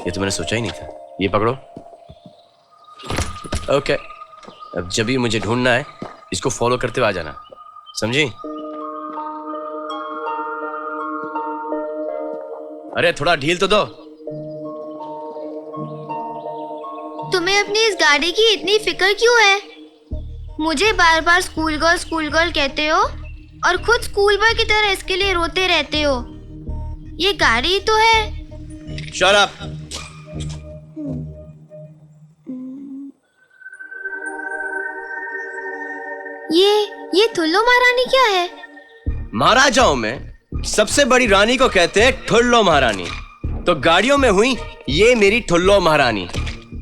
ये तो मैंने सोचा ही नहीं था। ये पकड़ो। ओके, अब जब भी मुझे ढूंढना है इसको फॉलो करते हुए आ जाना, समझी? अरे थोड़ा ढील तो दो। तुम्हें अपनी इस गाड़ी की इतनी फिक्र क्यों है? मुझे बार बार स्कूल गर्ल कहते हो और खुद स्कूल बॉय की तरह इसके लिए रोते रहते हो। ये गाड़ी तो है। Shut up. ये ठुल्लो महारानी क्या है? महाराजाओं में सबसे बड़ी रानी को कहते हैं ठुल्लो महारानी। तो गाड़ियों में हुई ये मेरी ठुल्लो महारानी।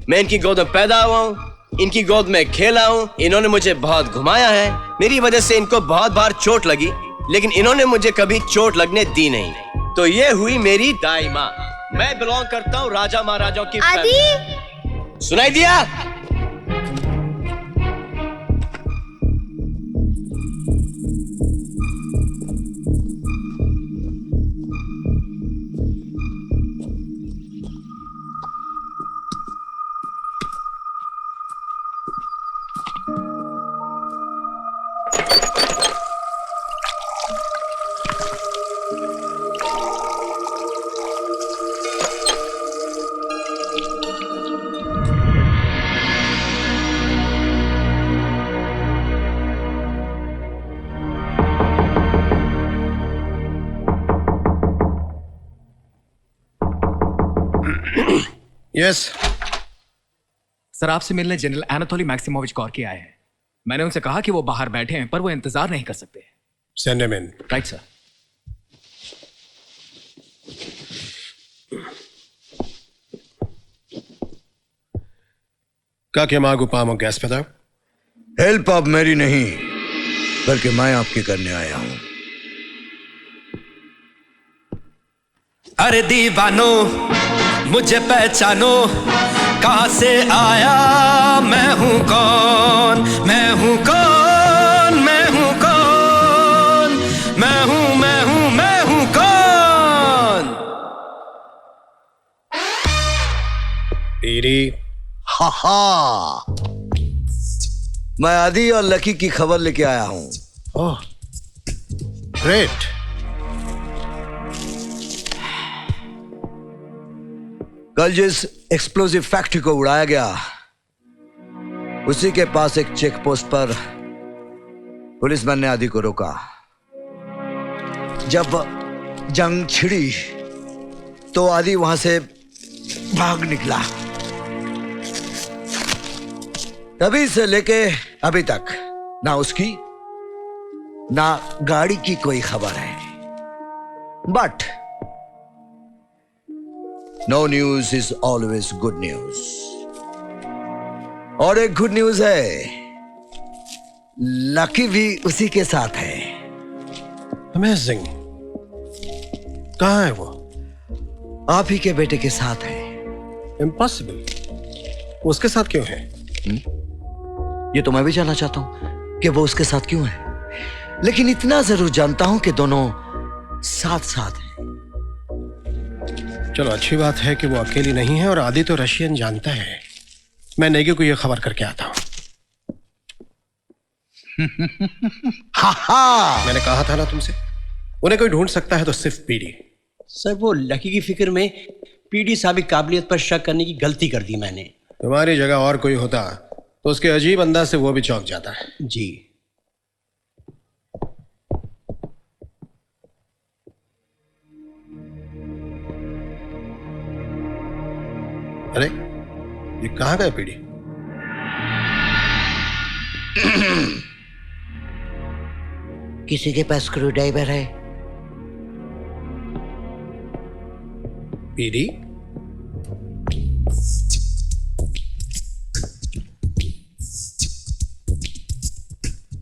मैं इनकी गोद में पैदा हुआ हूँ, इनकी गोद में खेला हूँ, इन्होंने मुझे बहुत घुमाया है। मेरी वजह से इनको बहुत बार चोट लगी, लेकिन इन्होंने मुझे कभी चोट लगने दी नहीं। तो ये हुई मेरी दाई माँ। मैं बिलोंग करता हूँ राजा महाराजाओं की आदि। सुनाई दिया? यस सर, आपसे मिलने जनरल एनाटोली मैक्सिमोविच कॉर्की आए हैं। मैंने उनसे कहा कि वो बाहर बैठे हैं, पर वो इंतजार नहीं कर सकते। Send him in. Right sir. Как я могу помочь, господа? Help अब मेरी नहीं, बल्कि मैं आपकी करने आया हूं। अरे दीवानो मुझे पहचानो, कहां से आया, मैं हूं कौन, मैं हूं कौन, मैं हूं कौन, मैं हूं, मैं हूं, मैं हूं कौन। पीरी। हा हा, मैं आदि और लकी की खबर लेके आया हूं। Oh great. कल जिस एक्सप्लोसिव फैक्ट्री को उड़ाया गया, उसी के पास एक चेक पोस्ट पर पुलिसमैन ने आदि को रोका। जब जंग छिड़ी तो आदि वहां से भाग निकला। तभी से लेके अभी तक ना उसकी ना गाड़ी की कोई खबर है। But no news is always good news. और एक गुड न्यूज है, लकी भी उसी के साथ है। अमेजिंग। कहाँ है वो? आप ही के बेटे के साथ है। इम्पॉसिबल। उसके साथ क्यों है? ये तो मैं भी जानना चाहता हूं कि वो उसके साथ क्यों है, लेकिन इतना जरूर जानता हूं कि दोनों साथ साथ हैं। चलो अच्छी बात है कि वो अकेली नहीं है, और आदि तो रशियन जानता है। मैं नेगी को ये खबर करके आता हूं। मैंने कहा था ना तुमसे, उन्हें कोई ढूंढ सकता है तो सिर्फ पीडी। सर वो लकी की फिक्र में पीडी साहब की काबिलियत पर शक करने की गलती कर दी मैंने। तुम्हारी जगह और कोई होता तो उसके अजीब अंदाज से वो भी चौंक जाता है। जी। अरे ये कहाँ गए पीडी? किसी के पास स्क्रू ड्राइवर है? PD?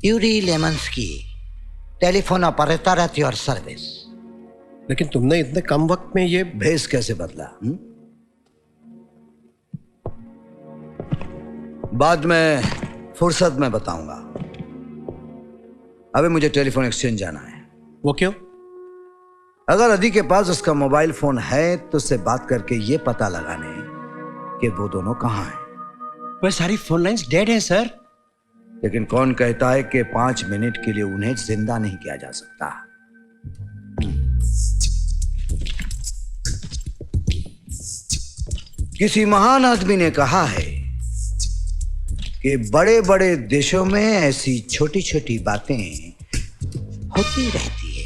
Yuri Lemansky, telephone operator at your service. लेकिन तुमने इतने कम वक्त में ये भेस कैसे बदला? बाद में फुर्सत में बताऊंगा। अभी मुझे टेलीफोन एक्सचेंज जाना है। वो क्यों? अगर अदी के पास उसका मोबाइल फोन है तो उससे बात करके ये पता लगाने कि वो दोनों कहाँ हैं। पर सारी फोन लाइंस डेड हैं सर। लेकिन कौन कहता है कि 5 मिनट के लिए उन्हें जिंदा नहीं किया जा सकता। किसी महान आदमी ने कहा है कि बड़े बड़े देशों में ऐसी छोटी छोटी बातें होती रहती है।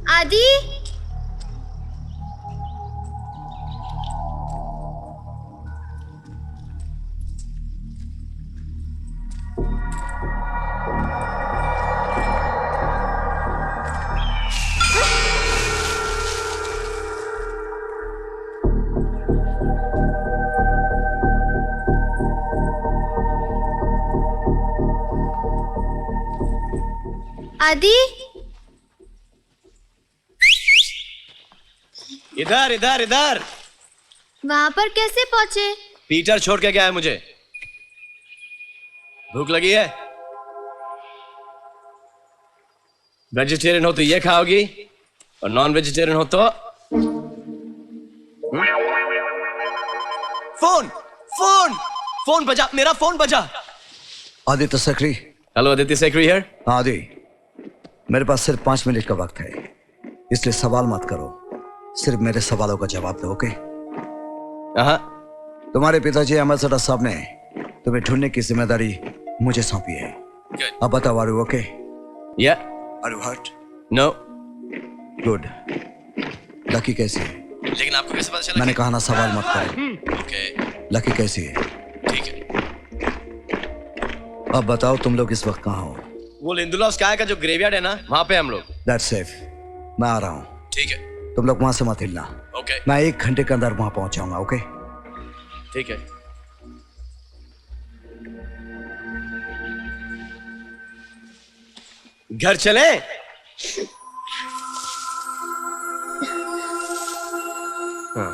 आदि, आदि, इधर इधर इधर। वहां पर कैसे पहुंचे? पीटर छोड़ के गया है मुझे। भूख लगी है? वेजिटेरियन हो तो ये खाओगी और नॉन वेजिटेरियन हो तो फोन फोन फोन बजा, मेरा फोन बजा। आदित्य सक्री। Hello Aditya Sakri here. आदि, मेरे पास सिर्फ 5 मिनट का वक्त है, इसलिए सवाल मत करो, सिर्फ मेरे सवालों का जवाब दो। ओके? तुम्हारे पिताजी अहमद सदा साहब ने तुम्हें ढूंढने की जिम्मेदारी मुझे सौंपी है। अब बताओ, are you okay? Yeah. Are you hurt? No. Good. Lucky कैसी है? लेकिन आपको कैसे पता चला? मैंने कहा ना, सवाल मत करो। ओके। लकी कैसी है? ठीक है। अब बताओ, तुम लोग इस वक्त कहाँ हो? वो लिंदुला स्काई का जो ग्रेवयार्ड है ना, वहां पे हम लोग। That's safe. मैं आ रहा हूँ। ठीक है। तुम लोग वहां से मत हिलना। ओके। मैं 1 घंटे के अंदर वहां पहुंच जाऊंगा। ओके? ठीक है। घर चले? हाँ।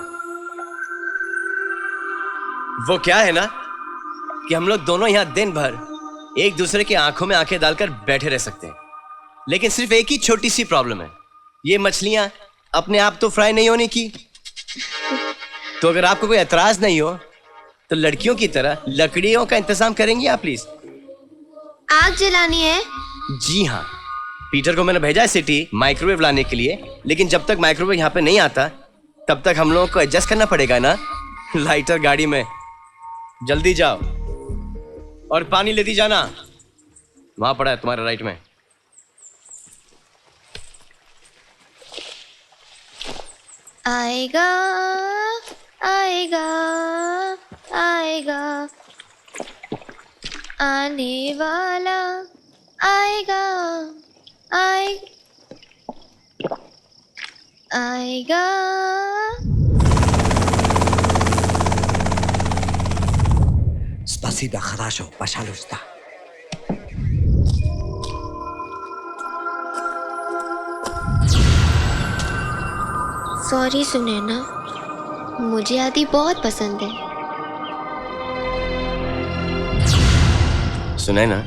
वो क्या है ना कि हम लोग दोनों यहां दिन भर एक दूसरे की आंखों में आंखें डालकर बैठे रह सकते हैं, लेकिन सिर्फ एक ही छोटी सी प्रॉब्लम है, ये मछलियां अपने आप तो फ्राई नहीं होने की। तो अगर आपको कोई एतराज नहीं हो तो लड़कियों की तरह लकड़ियों का इंतजाम करेंगी आप प्लीज? आग जलानी है? जी हाँ, पीटर को मैंने भेजा है सिटी माइक्रोवेव लाने के लिए, लेकिन जब तक माइक्रोवेव यहाँ पे नहीं आता तब तक हम लोगों को एडजस्ट करना पड़ेगा ना लाइटर गाड़ी में। जल्दी जाओ और पानी लेती जाना, वहां पड़ा है तुम्हारे राइट में। आएगा आएगा आएगा आने वाला आएगा आएगा। Spasiba, хорошо, пожалуйста. सॉरी सुनैना, मुझे आदि बहुत पसंद है। सुने ना,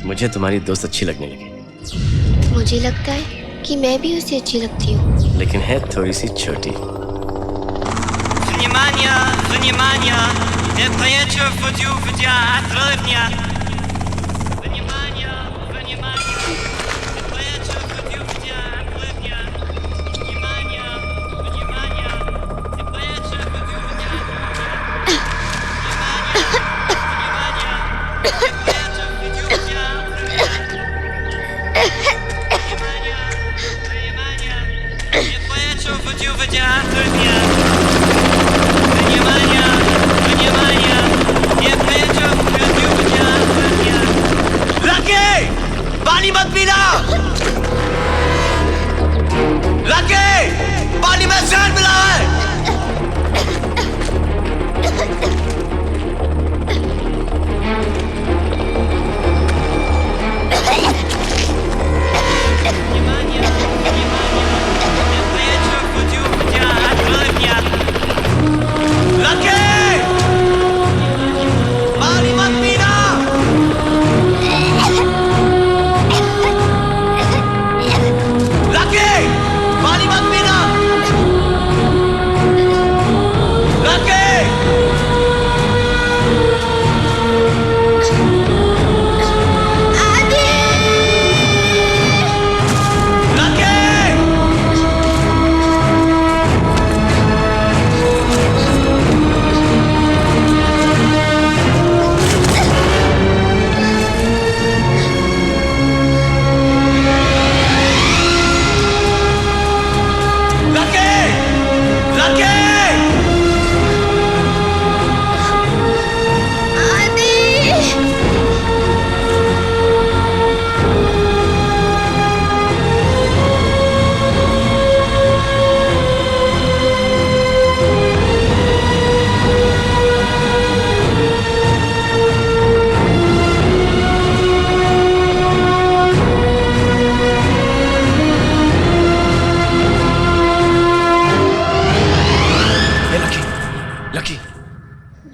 मुझे तुम्हारी दोस्त अच्छी लगने लगी। मुझे लगता है कि मैं भी उसे अच्छी लगती हूँ, लेकिन है थोड़ी सी छोटी। Внимание, внимание! Это вечер в театре дня. Внимание, внимание! Это вечер в театре дня. Внимание, внимание! Это вечер в театре дня. Внимание, внимание! पानी मत पीना। लकी, पानी में जहर मिला है।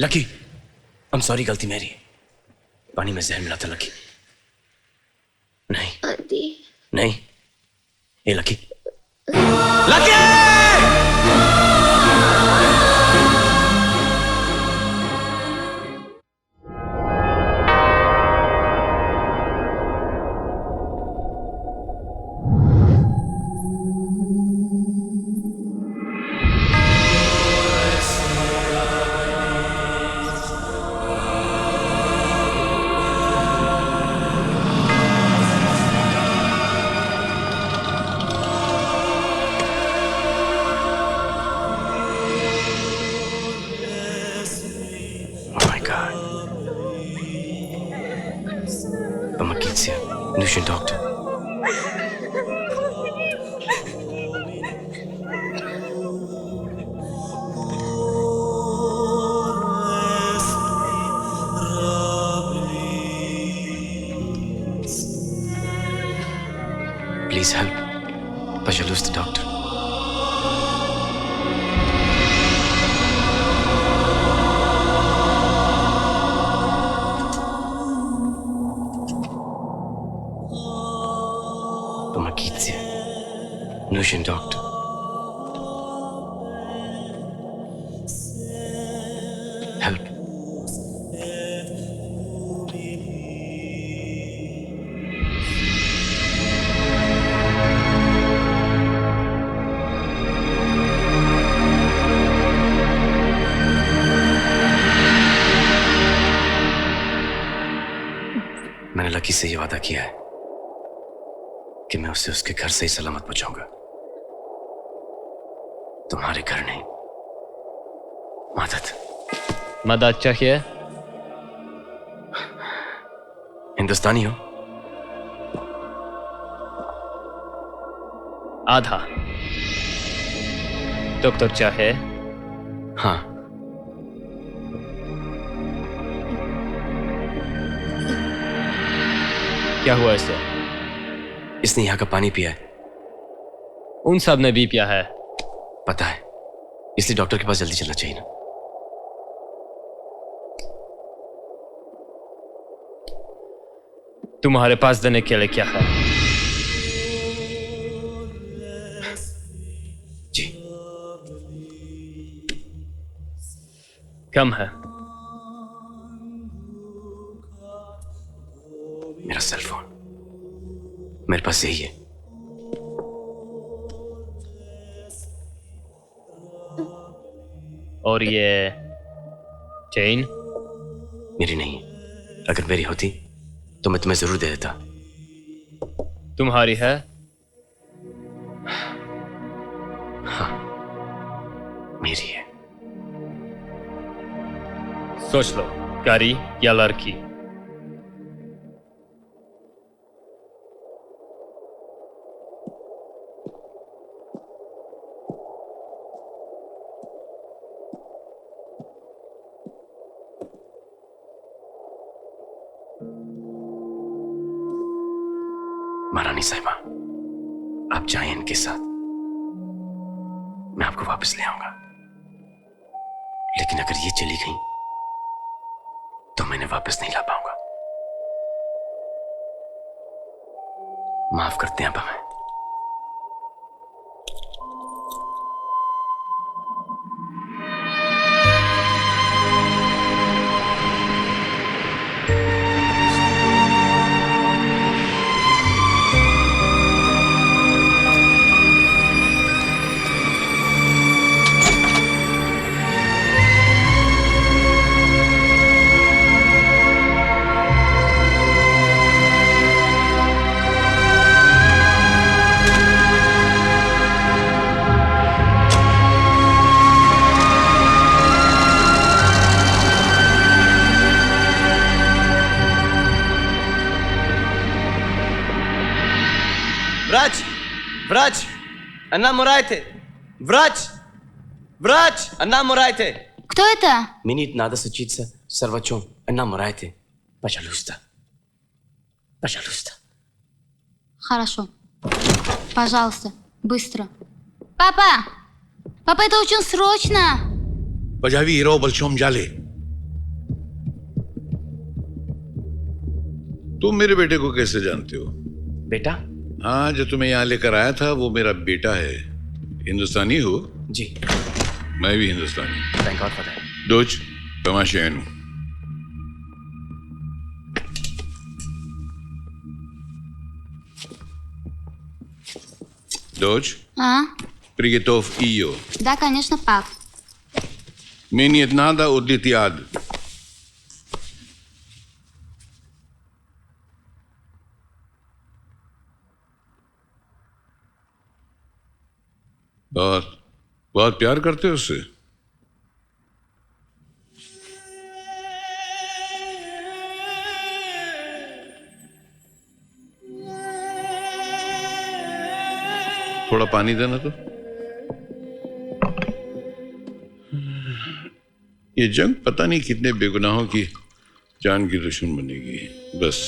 लकी, I'm sorry, गलती मेरी। पानी में जहर मिला था लकी। नहीं नहीं, ए Lucky, Lucky! Nutrition doctor. Please help. Pajalus the doctor. Nutrition doctor. Help. मैंने लकी से ये वादा किया है कि मैं उसे उसके घर से ही सलामत पहुंचाऊंगा। तुम्हारे घर नहीं, मदद चाहिए? हिंदुस्तानी हो? आधा। डॉक्टर चाहे? हाँ। क्या हुआ इसे? इसने यहाँ का पानी पिया है। उन सब ने भी पिया है। पता है, इसलिए डॉक्टर के पास जल्दी चलना चाहिए ना। तुम्हारे पास देने के लिए क्या है? जी। कम है। मेरा सेल फोन मेरे पास यही है। और ये चेन? मेरी नहीं है। अगर मेरी होती तो मैं तुम्हें जरूर दे देता। तुम्हारी है? हाँ, मेरी है। सोच लो, गाड़ी या लड़की? महारानी साहिबा, आप जाएं इनके साथ, मैं आपको वापस ले आऊंगा। लेकिन अगर ये चली गई तो मैं इन्हें वापस नहीं ला पाऊंगा। माफ करते हैं आप हमें। Vrać! Vrać! Annamurайте! Vrać! Vrać! Annamurайте! Кто это? Минит надо сочиться с сорвачом. Annamurайте. Пожалуйста. Пожалуйста. Хорошо. Пожалуйста, быстро. Папа! Папа, это очень срочно! Позови Иро Большом Жале. तुम मेरे बेटे को कैसे जानते हो? बेटा? हाँ, जो तुम्हें यहाँ लेकर आया था वो मेरा बेटा है। हिंदुस्तानी हो? जी। मैं भी हिंदुस्तानी। Thank God for that. दोज, तमाशेनु। Дочь, А? приготовь ее. Да, конечно, пап. Мне нет надо удлить яд. बहुत प्यार करते हो उससे? थोड़ा पानी देना तो। ये जंग पता नहीं कितने बेगुनाहों की जान की दुश्मन बनेगी। बस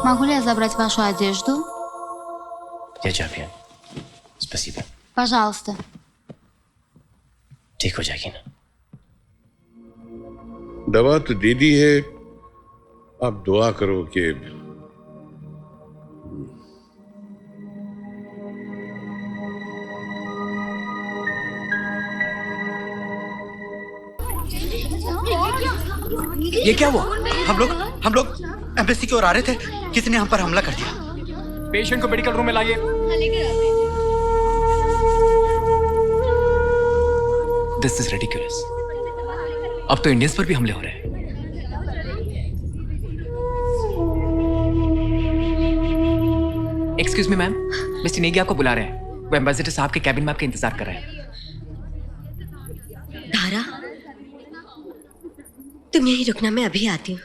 Могу ли я забрать вашу одежду? Я जापिया। Спасибо। Пожалуйста. ठीक हो जाएगी ना? दवा तो दे दी है, आप दुआ करो कि ये क्या हुआ? हम लोग एम्बेसी की ओर आ रहे थे, किसी ने हम पर हमला कर दिया। पेशेंट को मेडिकल रूम में लाइए। This is ridiculous. अब तो इंडियंस पर भी हमले हो रहे हैं। Excuse me ma'am, mister Negi आपको बुला रहे हैं। वो एम्बेसडर साहब के कैबिन में आपका इंतजार कर रहे हैं। धारा, तुम यहीं रुकना, मैं अभी आती हूँ।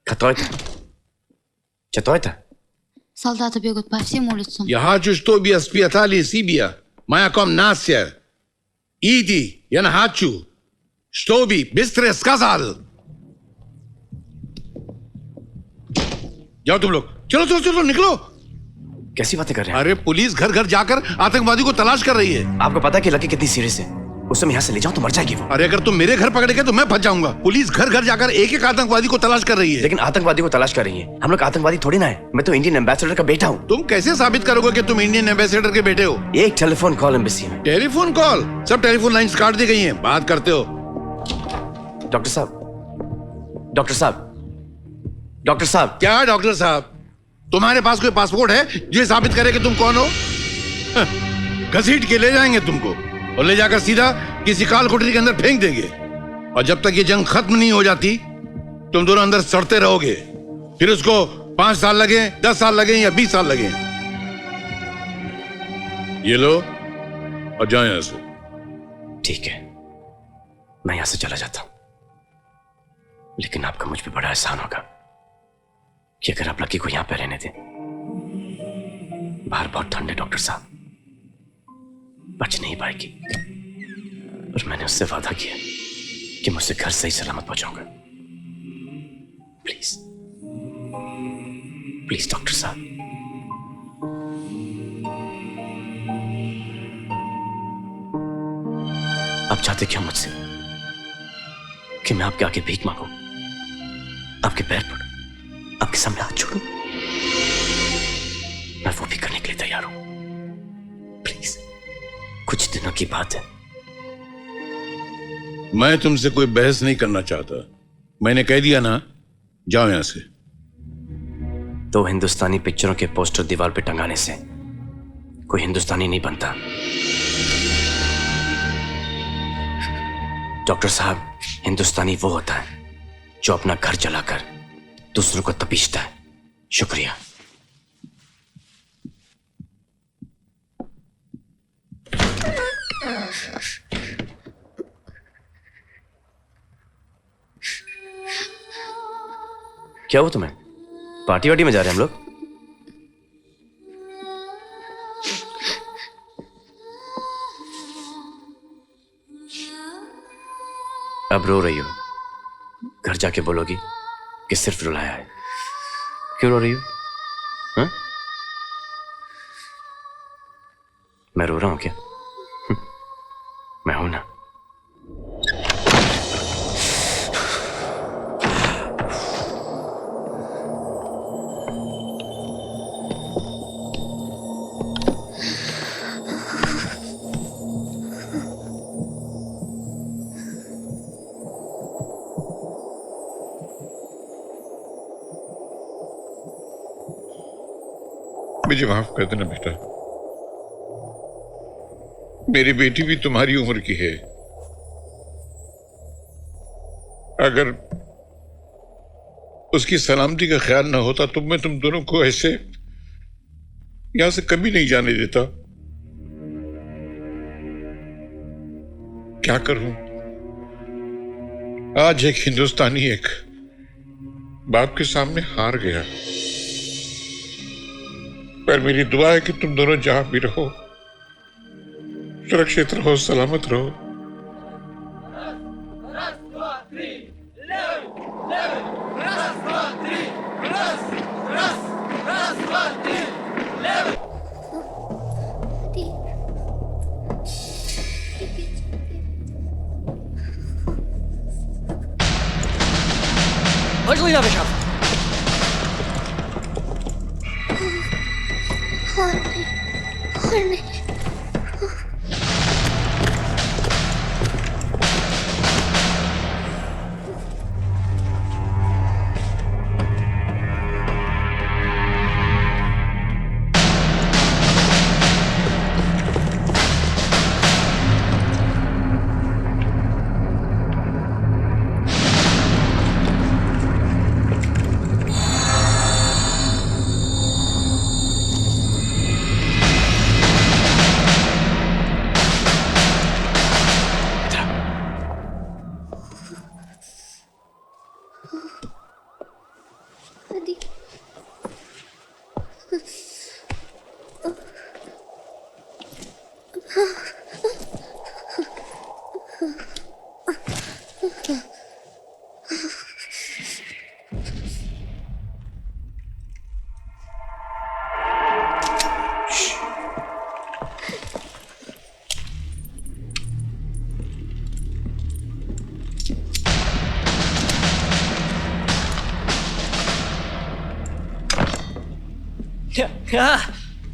Кто это? Что это? Солдаты бегут по всем улицам. Я хочу, чтобы испытали себя. Моя комната. Иди, я хочу, чтобы быстро сказал. जाओ तुम लोग, चलो चलो चलो निकलो। कैसी बातें कर रहे हैं? अरे पुलिस घर घर जाकर आतंकवादी को तलाश कर रही है। आपको पता है कि लकी कितनी सीरियस है? उसे मैं यहाँ से ले जाऊं तो मर जाएगी वो। अरे अगर तुम मेरे घर पकड़े गए तो मैं फंस जाऊंगा। पुलिस घर घर जाकर एक एक आतंकवादी को तलाश कर रही है। लेकिन आतंकवादी को तलाश कर रही है, हम लोग आतंकवादी थोड़ी ना है। मैं तो इंडियन एम्बेसडर का बेटा हूँ। तुम कैसे साबित करोगे कि तुम इंडियन एम्बेसडर के बेटे हो? एक टेलीफोन कॉल एम्बेसी में। Telephone call? सब टेलीफोन लाइंस काट दी गई हैं, बात करते हो। डॉक्टर साहब, डॉक्टर साहब, डॉक्टर साहब। क्या डॉक्टर साहब? तुम्हारे पास कोई पासपोर्ट है जो ये साबित करे कि तुम कौन हो? घसीट के ले जाएंगे तुमको और ले जाकर सीधा किसी काल कोठरी के अंदर फेंक देंगे। और जब तक ये जंग खत्म नहीं हो जाती तुम दोनों अंदर सड़ते रहोगे। फिर उसको 5 साल लगे, 10 साल लगे या 20 साल लगे। ये लो और जाओ यहां से। ठीक है, मैं यहां से चला जाता हूं, लेकिन आपका मुझ पे बड़ा एहसान होगा कि अगर आप लकी को यहां पे रहने दें। बाहर बहुत ठंड है डॉक्टर साहब, बच नहीं पाएगी। और मैंने उससे वादा किया कि मैं उसे घर सही सलामत पहुंचाऊंगा। प्लीज प्लीज डॉक्टर साहब। आप चाहते क्यों मुझसे कि मैं आपके आगे भीख मांगू, आपके पैर पड़ूं, आपके सामने हाथ छोड़ूं? मैं वो भी करने के लिए तैयार हूं। प्लीज, कुछ दिनों की बात है। मैं तुमसे कोई बहस नहीं करना चाहता। मैंने कह दिया ना, जाओ यहां से। तो हिंदुस्तानी पिक्चरों के पोस्टर दीवार पे टंगाने से कोई हिंदुस्तानी नहीं बनता डॉक्टर साहब। हिंदुस्तानी वो होता है जो अपना घर जलाकर दूसरों को तपीशता है। शुक्रिया। क्या हुआ तुम्हें? पार्टी वार्टी में जा रहे हैं हम लोग? अब रो रही हो? घर जाके बोलोगी कि सिर्फ रुलाया है। क्यों रो रही हो? हाँ? मैं रो रहा हूं क्या? मैं हूं ना। मुझे माफ कर देना बेटा। मेरी बेटी भी तुम्हारी उम्र की है। अगर उसकी सलामती का ख्याल ना होता तो मैं तुम दोनों को ऐसे यहां से कभी नहीं जाने देता। क्या करूं? आज एक हिंदुस्तानी एक बाप के सामने हार गया। पर मेरी दुआ है कि तुम दोनों जहां भी रहो सुरक्षित रहो, सलामत रहो। Możliwe, Bishop.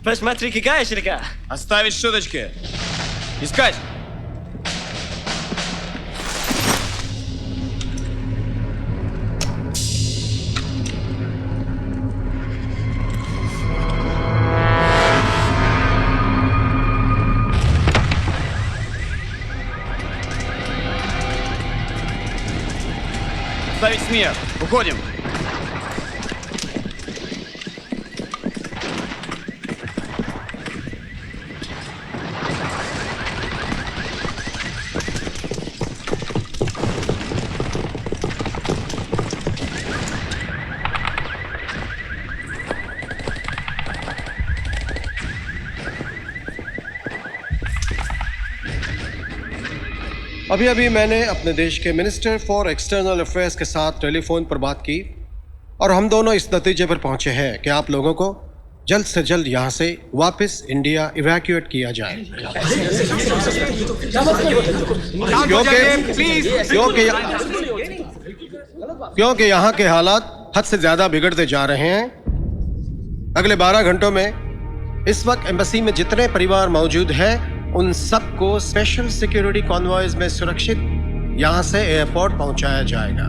Посмотри, какая ширка. Оставить шуточки. Искать. Ставить смерть. Уходим. अभी अभी मैंने अपने देश के मिनिस्टर फॉर एक्सटर्नल अफेयर्स के साथ टेलीफोन पर बात की और हम दोनों इस नतीजे पर पहुंचे हैं कि आप लोगों को जल्द से जल्द यहां से वापस इंडिया इवैक्यूएट किया जाए क्योंकि यहाँ के हालात हद से ज्यादा बिगड़ते जा रहे हैं। अगले 12 घंटों में इस वक्त एम्बेसी में जितने परिवार मौजूद हैं उन सबको स्पेशल सिक्योरिटी कॉन्वॉयज में सुरक्षित यहां से एयरपोर्ट पहुंचाया जाएगा।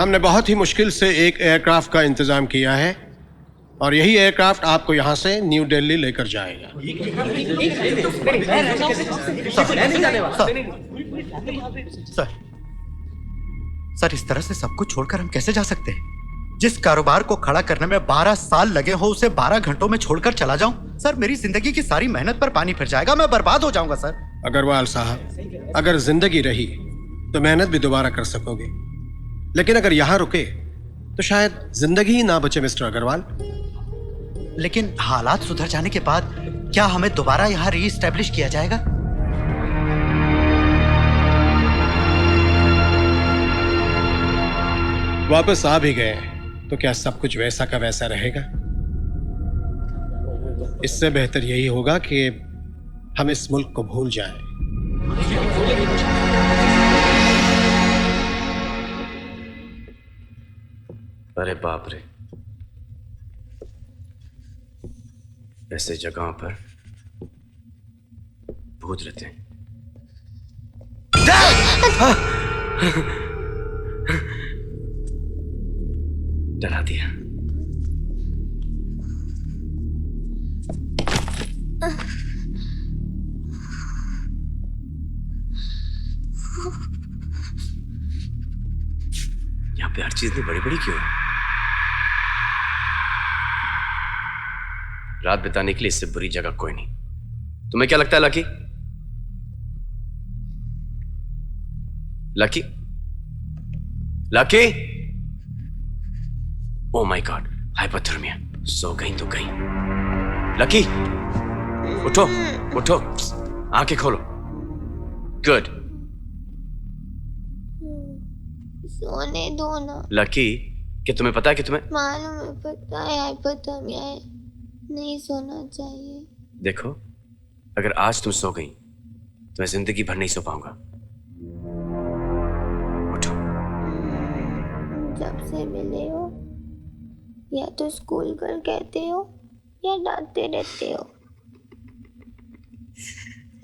हमने बहुत ही मुश्किल से एक एयरक्राफ्ट का इंतजाम किया है और यही एयरक्राफ्ट आपको यहां से न्यू दिल्ली लेकर जाएगा। सर, इस तरह से सब कुछ छोड़कर हम कैसे जा सकते हैं? जिस कारोबार को खड़ा करने में 12 साल लगे हो उसे 12 घंटों में छोड़कर चला जाऊं? सर, मेरी जिंदगी की सारी मेहनत पर पानी फिर जाएगा, मैं बर्बाद हो जाऊंगा सर। अग्रवाल साहब, अगर जिंदगी रही तो मेहनत भी दोबारा कर सकोगे, लेकिन अगर यहां रुके तो शायद जिंदगी ही ना बचे मिस्टर अग्रवाल। लेकिन हालात सुधर जाने के बाद क्या हमें दोबारा यहाँ रीइस्टेब्लिश किया जाएगा? वापस आ भी गए तो क्या सब कुछ वैसा का वैसा रहेगा? इससे बेहतर यही होगा कि हम इस मुल्क को भूल जाएं। अरे बाप रे, ऐसे जगहों पर भूत रहते हैं। डरा दिया। यहाँ पे हर चीज इतनी बड़ी बड़ी क्यों है? रात बिताने के लिए इससे बुरी जगह कोई नहीं। तुम्हें क्या लगता है Lucky? Lucky, Lucky, oh my God, hypothermia. सो गई तो गई। लकी, उठो उठो, आंखें खोलो। गुड, सोने दो ना। लकी, क्या तुम्हें पता है कि तुम्हें मालूम है, पता है हाइपोथर्मिया है, नहीं सोना चाहिए। देखो, अगर आज तुम सो गई तो मैं जिंदगी भर नहीं सो पाऊंगा। जब से मिले हो या तो स्कूल गर्ल कहते हो या डांटते रहते हो।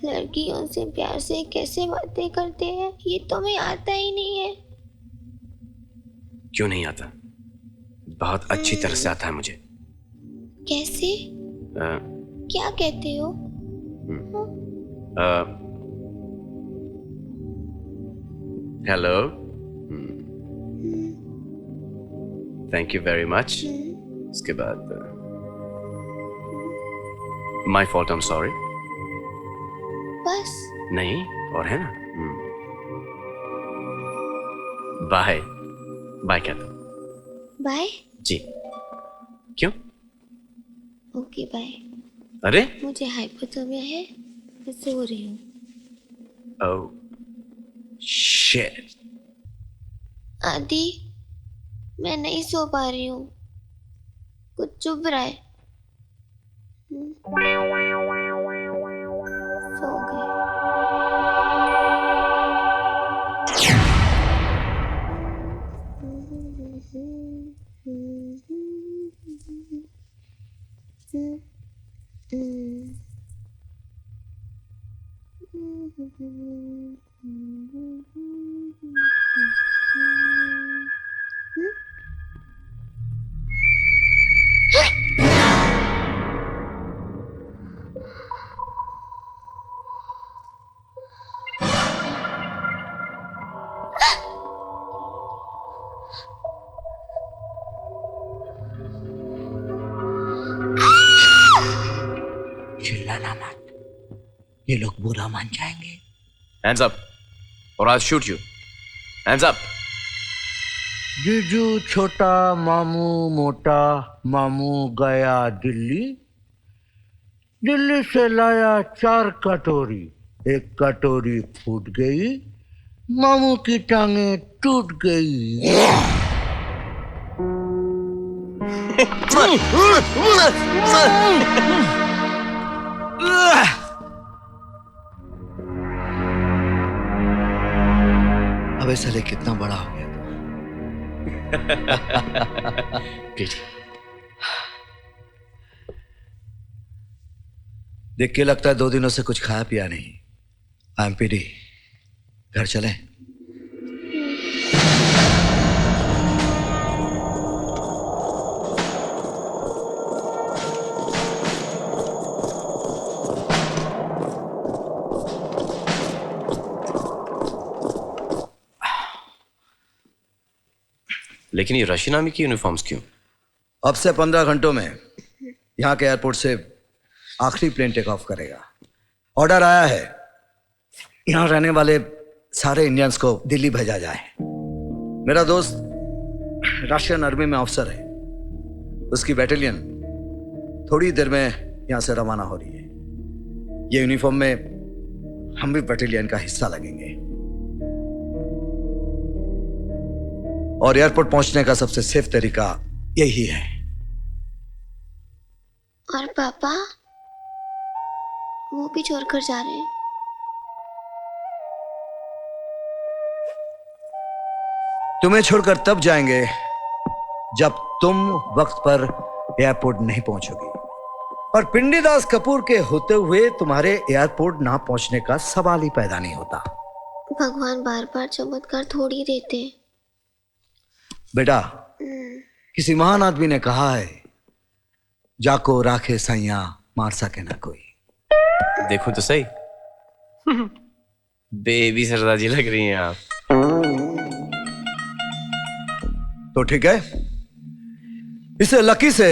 लड़कियों से प्यार से कैसे बातें करते हैं ये तुम्हें आता ही नहीं है। क्यों नहीं आता? बहुत अच्छी तरह से आता है मुझे। कैसे? क्या कहते हो? Hello, thank you very much. उसके बाद my fault, I am sorry. बस? नहीं, और है ना। बाय बाय कहता हूं। बाय? जी। क्यों? Okay bye. अरे मुझे हाइपोथर्मिया है, मैं सो रही हूँ। Oh shit. आदि, मैं नहीं सो पा रही हूँ, कुछ चुभ रहा है। सो गए। चिल्लाना मत, ये लोग बुरा मान जाएंगे। Hands up, or I'll shoot you. Hands up. जीजू छोटा, मामू मोटा, मामू गया दिल्ली, दिल्ली से लाया 4 कटोरी, एक कटोरी फूट गई, मामू की टांगे टूट गई। अबे साले कितना बड़ा हो गया देख के लगता है 2 दिनों से कुछ खाया पिया नहीं। आई एम पीडी, घर चलें? लेकिन ये रशियन आर्मी की यूनिफॉर्म्स क्यों? अब से 15 घंटों में यहाँ के एयरपोर्ट से आखिरी प्लेन टेक ऑफ करेगा। ऑर्डर आया है यहाँ रहने वाले सारे इंडियंस को दिल्ली भेजा जाए। मेरा दोस्त रशियन आर्मी में ऑफिसर है, उसकी बैटालियन थोड़ी देर में यहाँ से रवाना हो रही है। ये यूनिफॉर्म में हम भी बैटालियन का हिस्सा लगेंगे और एयरपोर्ट पहुंचने का सबसे सेफ तरीका यही है। और पापा वो भी छोड़कर जा रहे हैं। तुम्हें छोड़कर तब जाएंगे जब तुम वक्त पर एयरपोर्ट नहीं पहुंचोगी, और पिंडीदास कपूर के होते हुए तुम्हारे एयरपोर्ट ना पहुंचने का सवाल ही पैदा नहीं होता। भगवान बार बार चमत्कार थोड़ी देते। बेटा, किसी महान आदमी ने कहा है, जाको राखे सैया मार सके ना कोई। देखो तो सही, बेबी सरदार लग रही हैं आप। तो ठीक है, इसे लकी से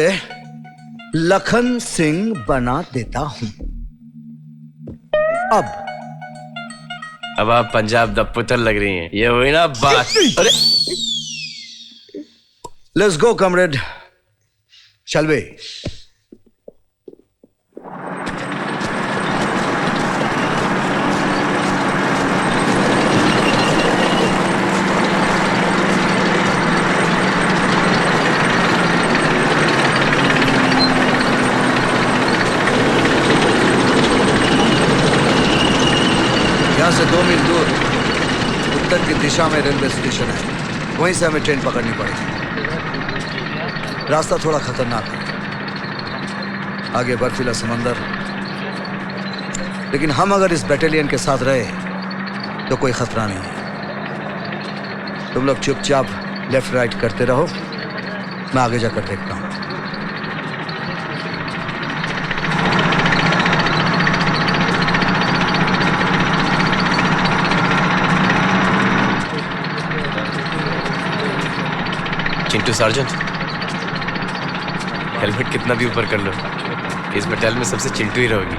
लखन सिंह बना देता हूं। अब आप पंजाब द पुत्र लग रही हैं। ये हुई ना बात। अरे let's go comrade, shall we? यहां से 2 मील दूर उत्तर की दिशा में रेलवे स्टेशन है, वहीं से हमें ट्रेन पकड़नी पड़ेगी। रास्ता थोड़ा खतरनाक है, आगे बर्फीला समंदर, लेकिन हम अगर इस बैटालियन के साथ रहे तो कोई खतरा नहीं है। तुम लोग चुपचाप लेफ्ट राइट करते रहो, मैं आगे जाकर देखता हूं। चिंटू सार्जेंट, हेलमेट कितना भी ऊपर कर लो, इस बटालियन में सबसे चिंटू ही रहोगी।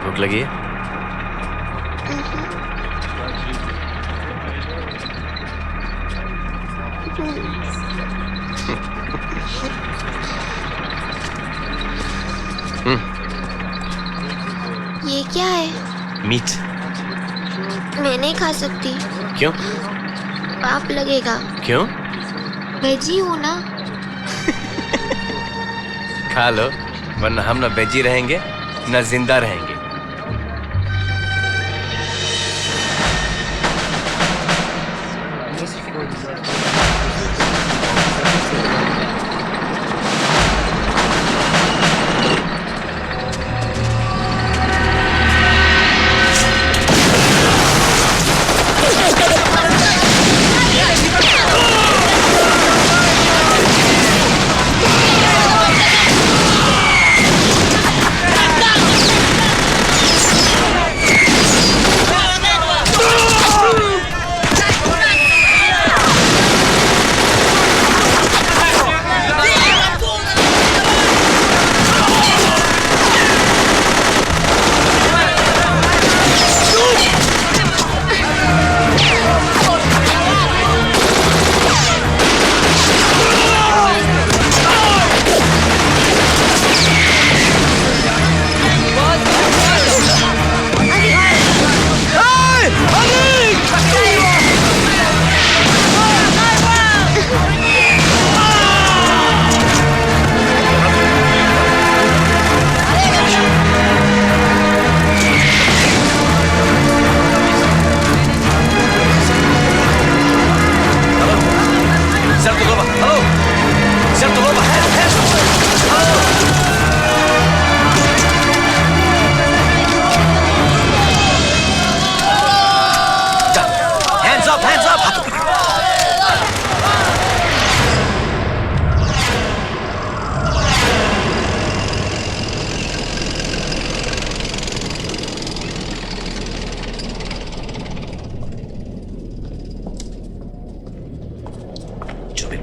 भूख लगी है? ये क्या है? मीट। मैं नहीं खा सकती। क्यों? पाप लगेगा। क्यों? वेजी हूँ ना। खा लो, वरना हम ना वेजी रहेंगे ना जिंदा रहेंगे।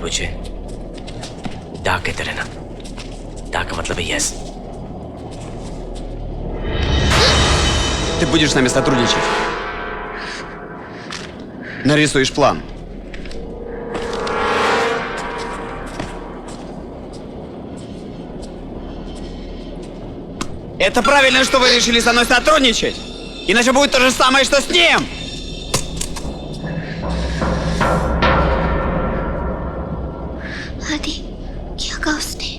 पूछे डाक कहते रहना। डाक का मतलब है यस। Ты будешь с нами сотрудничать. Нарисуешь план. Это правильно, что вы решили со мной сотрудничать. Иначе будет то же самое, что с ним. आदि क्या कहा उसने?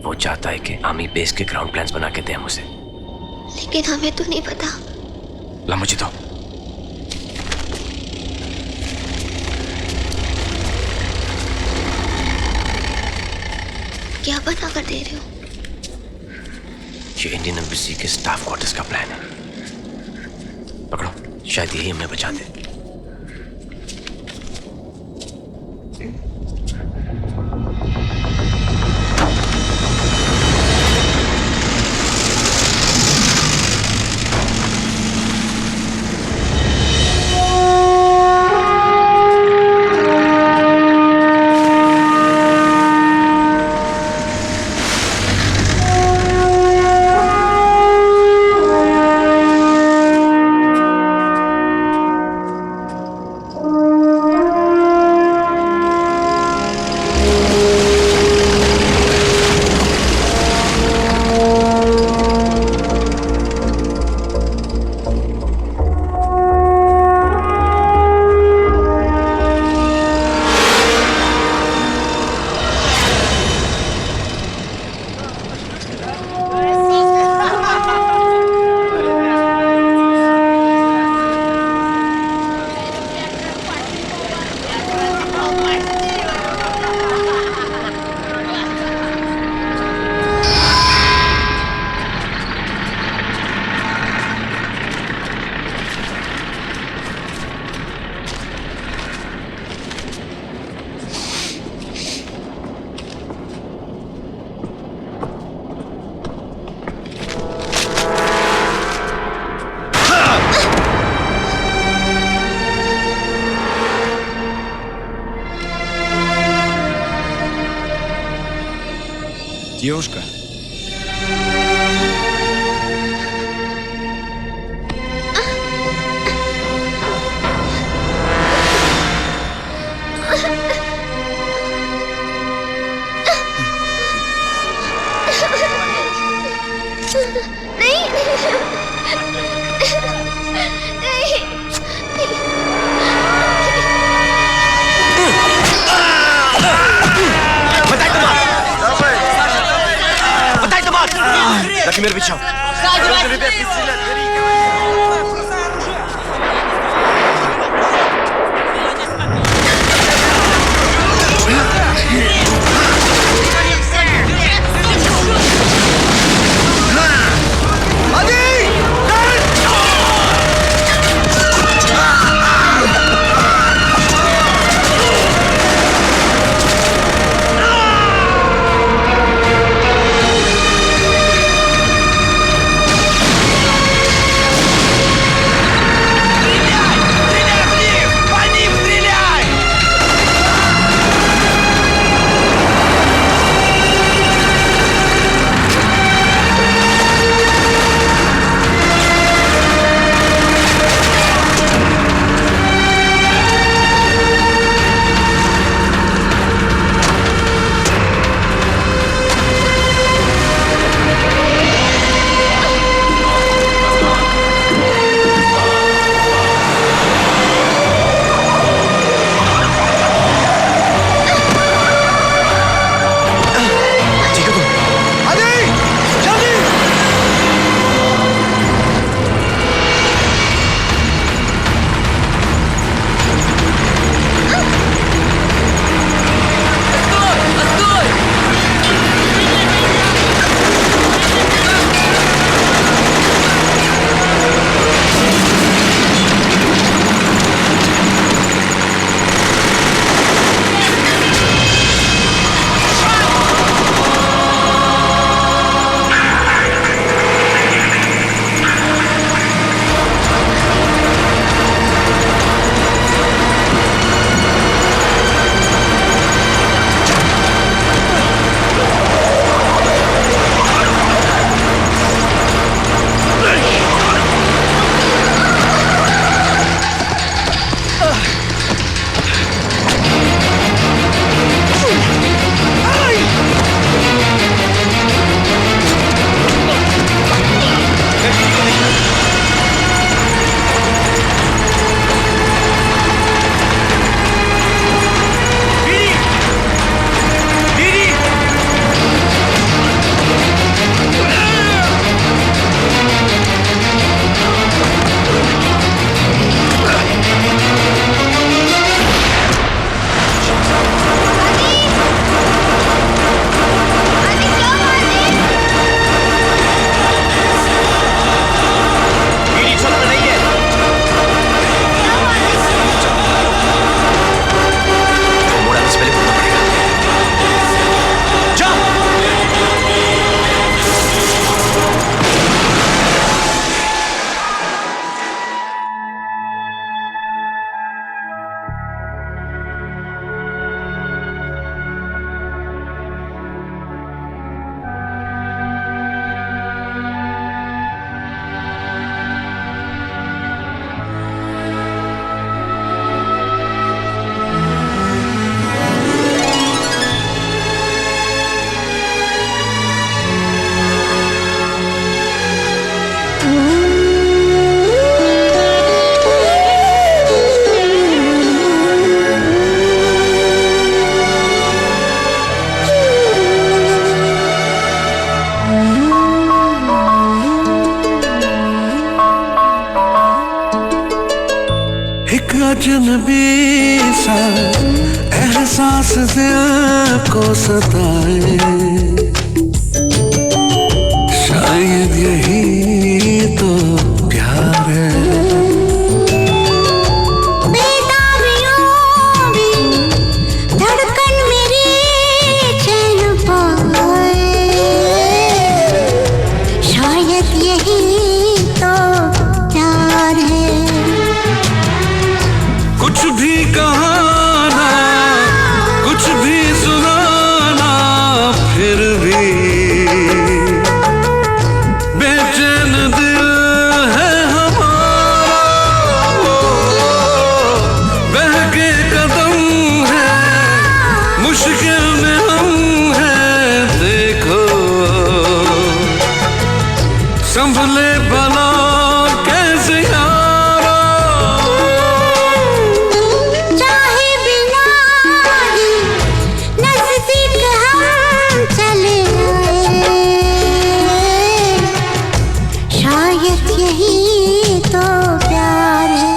वो चाहता है कि आर्मी बेस के ग्राउंड प्लान्स बना के दे हम उसे। लेकिन हमें तो नहीं पता। ला मुझे दो। क्या बना कर दे रहे हो? ये इंडियन एम्बेसी के स्टाफ क्वार्टर्स का प्लान है। पकड़ो, शायद यही हमें बचा दे। Девушка. लकी मेरे पीछे आओ। दिल को सताए, शायद यही तो प्यार है। धड़कन मेरी चैन पाए, शायद यही तो प्यार है। कुछ भी कहाना, कुछ भी सुनाना, फिर भी बेचैन दिल है हमारा। बहके कदम है, मुश्किल में हम हैं, देखो संभले भला कैसे यारा। चाहे बिना ही नजदीक हम चले आए, शायद यही तो प्यार है।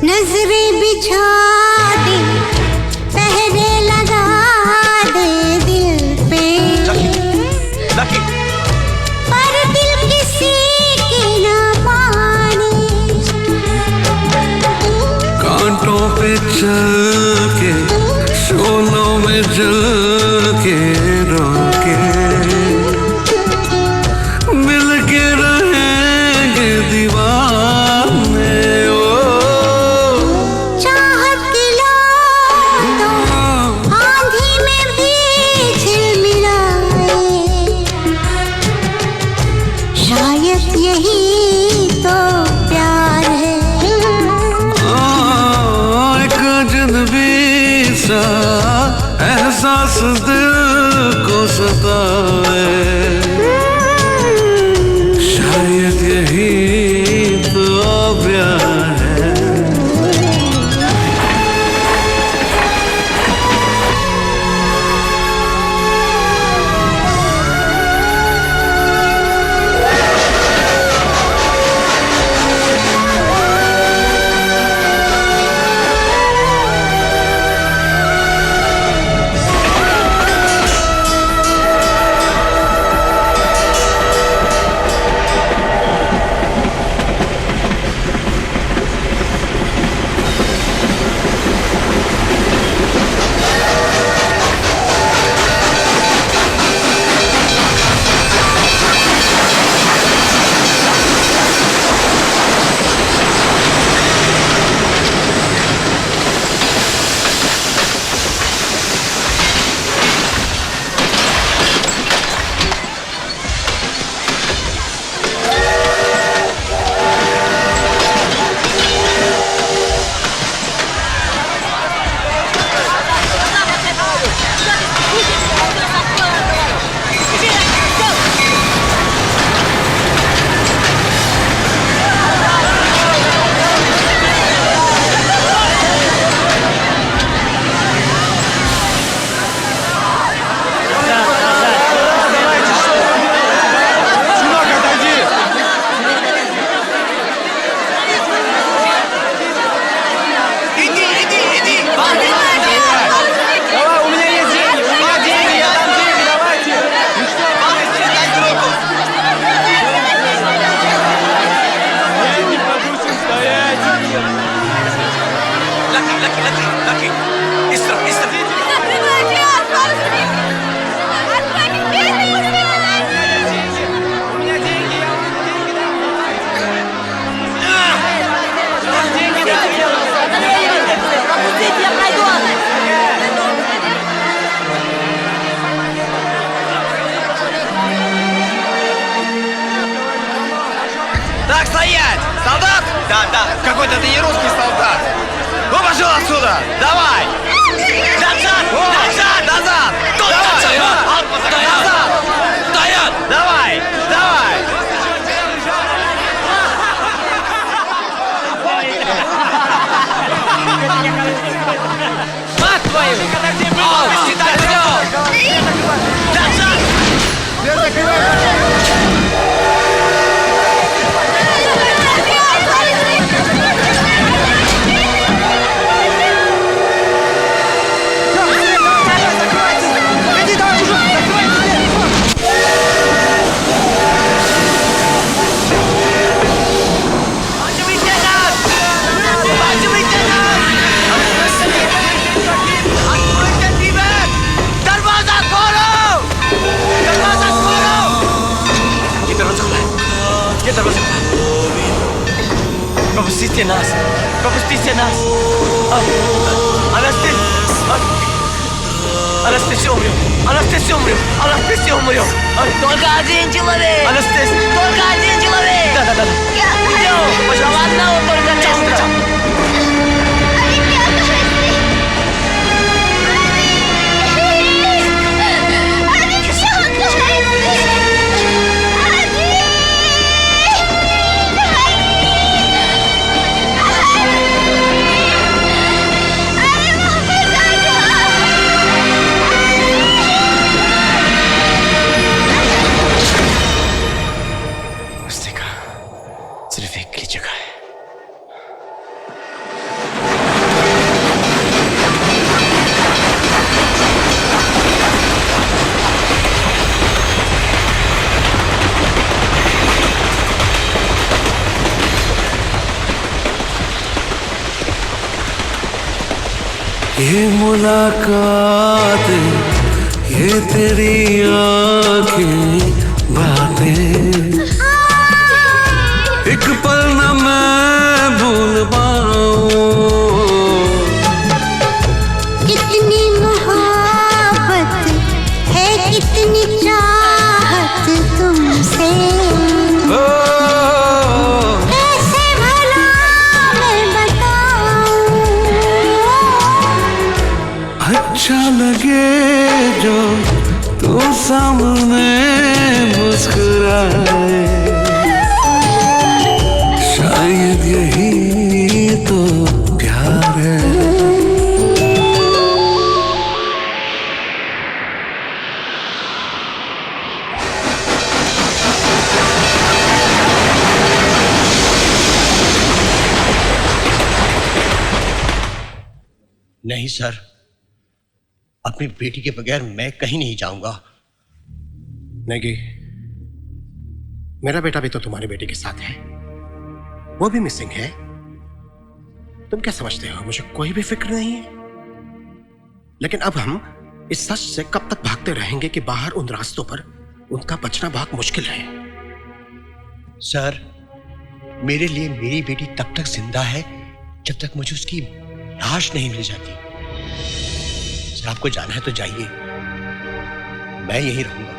नजरें बिछा दे, पहरे लगा दे दिल पे, पर दिल किसी की ना माने। कांटों पे चल के, शोलों में जल के रोके, मिल के रहेंगे दीवाने। चाहत की लो तो आंधी में भी झिलमिलाए, शायद यही तो प्यार है। एक अजनबी सा एहसास दिल को सताए, शायद यही तो प्यार है। Так, стоять! Солдат? Да, да. Какой-то ты не русский солдат. Ну, пошел отсюда! Давай! Назад! Назад! Назад! Давай! Назад! Стоять! Давай! Давай! Мать твою! Сюда, вперед! Назад! Пропустите нас! Пропустите нас! Анастасия умрет! Анастасия умрет! Анастасия умрет! Только один человек! Анастасия! Только один человек! Да. Идем! Пожалуйста! Одного только места! ये मुलाकातें, ये तेरी आँखें, बातें, एक पल न मैं भूल पाऊं। कितनी मोहब्बत है, कितनी चाहत तुमसे, कैसे भला मैं बताऊं। अच्छा लगे जो तू सामने मुस्कुराए, शायद यही तो प्यार है। नहीं सर, अपनी बेटी के बगैर मैं कहीं नहीं जाऊंगा। नेगी, मेरा बेटा भी तो तुम्हारी बेटी के साथ है, वो भी मिसिंग है। तुम क्या समझते हो मुझे कोई भी फिक्र नहीं है? लेकिन अब हम इस सच से कब तक भागते रहेंगे कि बाहर उन रास्तों पर उनका बचना बहुत मुश्किल है। सर, मेरे लिए मेरी बेटी तब तक जिंदा है जब तक मुझे उसकी लाश नहीं मिल जाती। सर, आपको जाना है तो जाइए, मैं यहीं रहूंगा।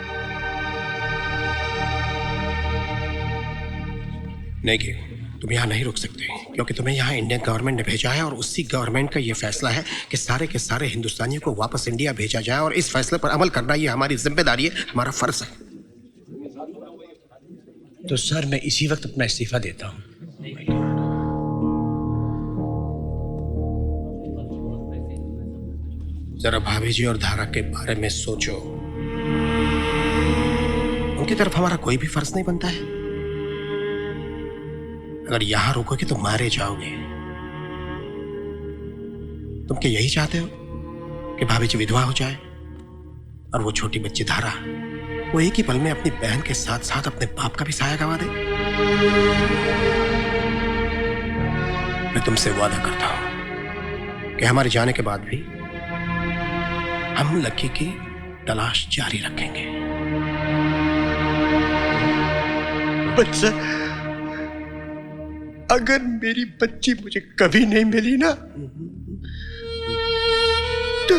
नहीं, तुम यहाँ नहीं रुक सकते, क्योंकि तुम्हें यहाँ इंडियन गवर्नमेंट ने भेजा है और उसी गवर्नमेंट का ये फैसला है कि सारे के सारे हिंदुस्तानियों को वापस इंडिया भेजा जाए, और इस फैसले पर अमल करना ये हमारी जिम्मेदारी है, हमारा फर्ज है। तो सर, मैं इसी वक्त अपना इस्तीफा देता हूँ। जरा भाभी जी और धारा के बारे में सोचो, उनकी तरफ हमारा कोई भी फर्ज नहीं बनता है। अगर यहां रुकोगे तो मारे जाओगे। तुम क्या यही चाहते हो कि भाभी जी विधवा हो जाए और वो छोटी बच्ची धारा वो एक ही पल में अपनी बहन के साथ साथ अपने बाप का भी साया गंवा दे? मैं तुमसे वादा करता हूं कि हमारे जाने के बाद भी हम लकी की तलाश जारी रखेंगे। बच्चा, अगर मेरी बच्ची मुझे कभी नहीं मिली ना, तो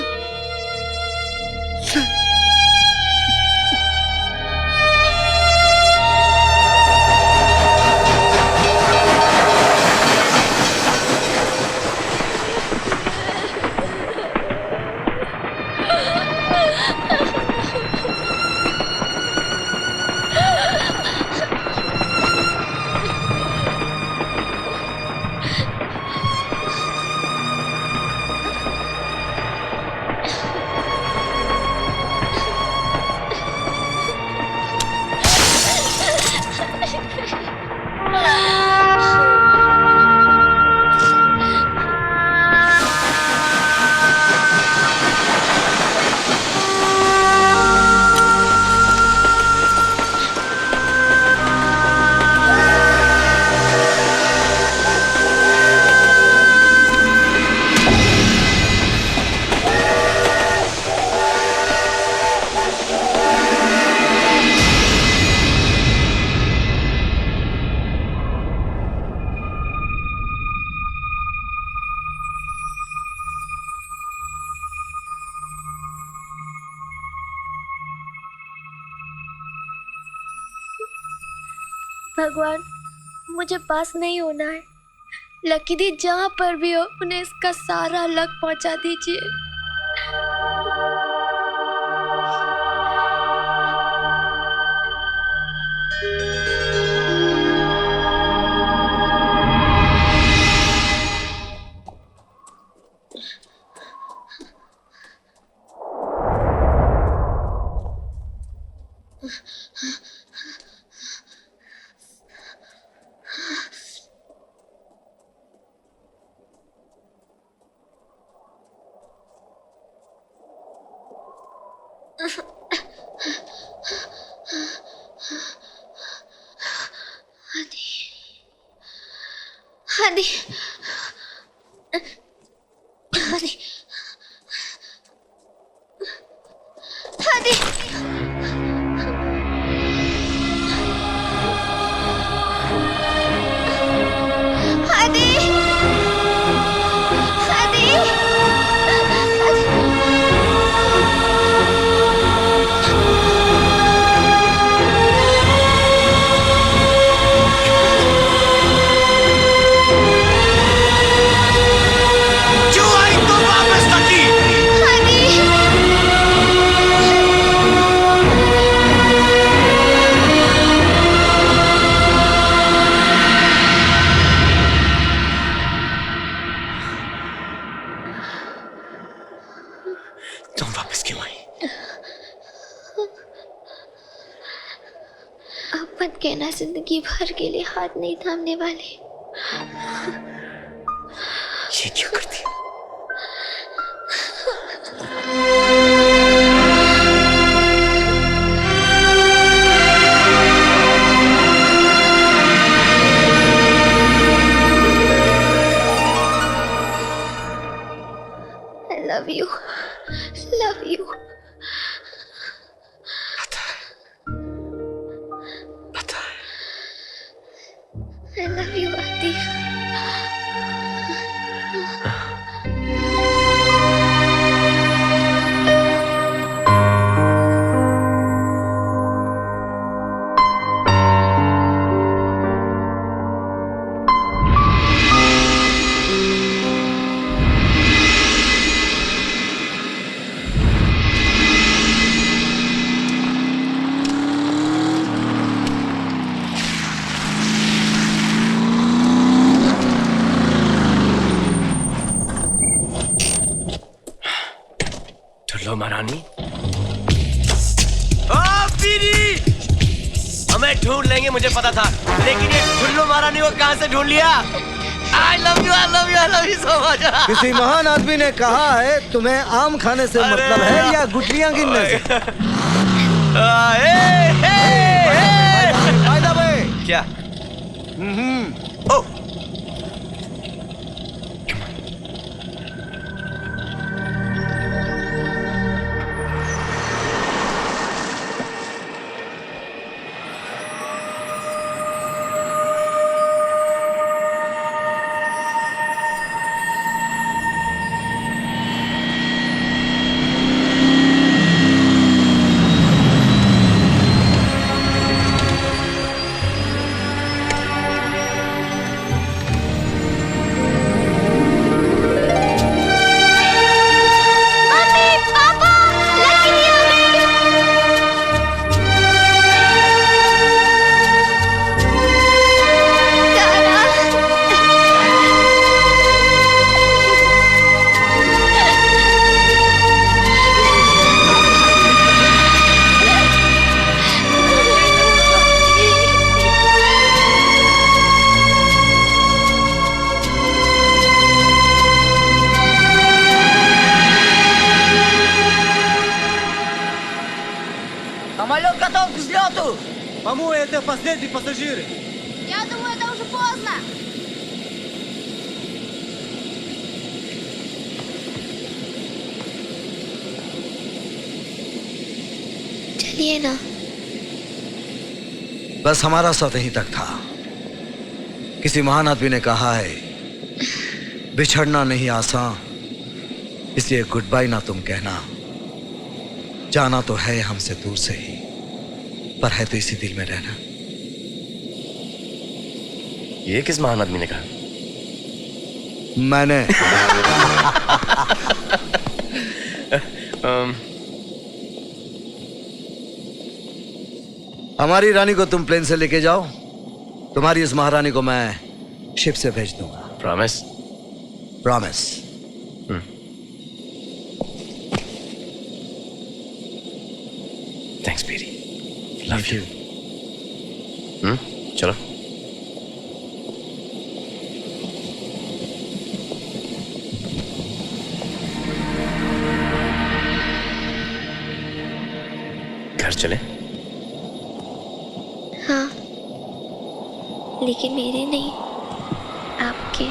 भगवान मुझे पास नहीं होना है। लकी दी जहाँ पर भी हो उन्हें इसका सारा लक पहुँचा दीजिए। आदि आदि आदि आदि मत कहना जिंदगी भर के लिए हाथ नहीं थामने वाले। ये क्या करती? I love you, love you। I love you, Adi। लो महारानी। हमें ढूंढ लेंगे मुझे पता था, लेकिन ये ठुल्लू महारानी को कहां से ढूंढ लिया? I love you, I love you, I love you so much। किसी महान आदमी ने कहा है तुम्हें आम खाने से मतलब है या गुठलियां गिनने से? क्या? ओ Самолет готов к взлету! По-моему, это последние пассажиры. Я думаю, это уже поздно। चलिए ना। बस हमारा साथ यहीं तक था। किसी महान आदमी ने कहा है बिछड़ना नहीं आसान, इसलिए गुड बाय ना तुम कहना। जाना तो है हमसे दूर से ही, पर है तो इसी दिल में रहना। ये किस महान आदमी ने कहा? मैंने। हमारी रानी को तुम प्लेन से लेके जाओ, तुम्हारी इस महारानी को मैं शिप से भेज दूंगा। Promise? Promise. Thanks Berry, love you. चलो। घर चले? हाँ, लेकिन मेरे नहीं, आपके।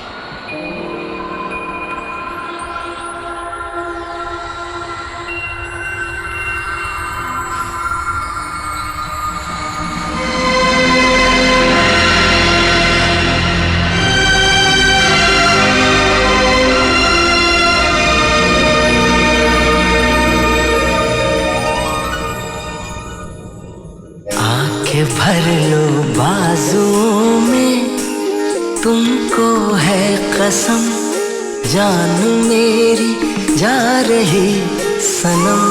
आंखें भर लो बाजुओं में, तुमको है कसम, जान मेरी जा रही सनम,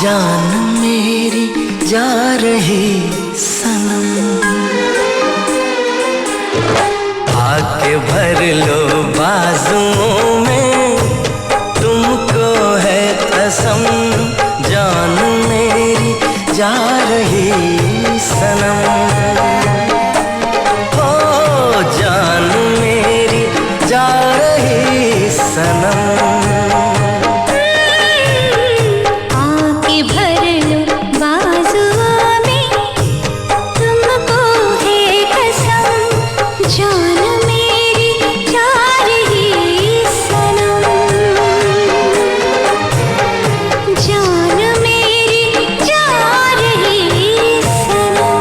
जान मेरी जा रही सनम। आंखें भर लो बाजुओं में, तुमको है कसम, जान मेरी जा रही सनम, हो जान मेरी जा रही सनम। आंखें भर लो बाजुओं में, तुमको है कसम, जान मेरी जा रही सनम, जान मेरी जा रही सनम।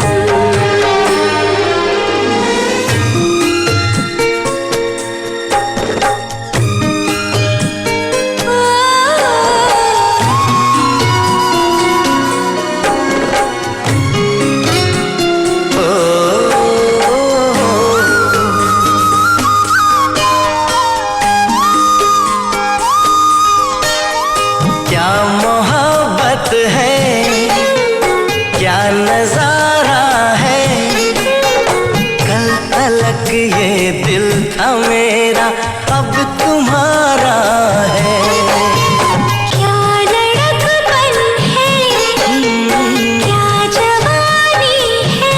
क्या मोहब्बत है, क्या नजारा है, कल तलक ये दिल था मेरा, अब तुम्हारा है। क्या लड़कपन है, क्या जवानी है,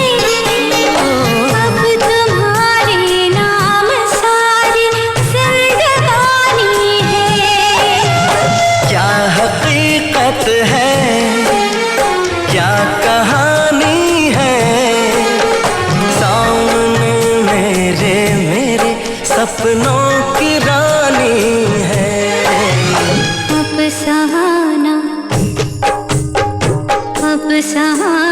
अब तुम्हारे नाम सारी जिंदगानी है। क्या हकीकत है, क्या कहानी है, सामने मेरे मेरे सपनों की रानी है। अब सहाना, अब सहाना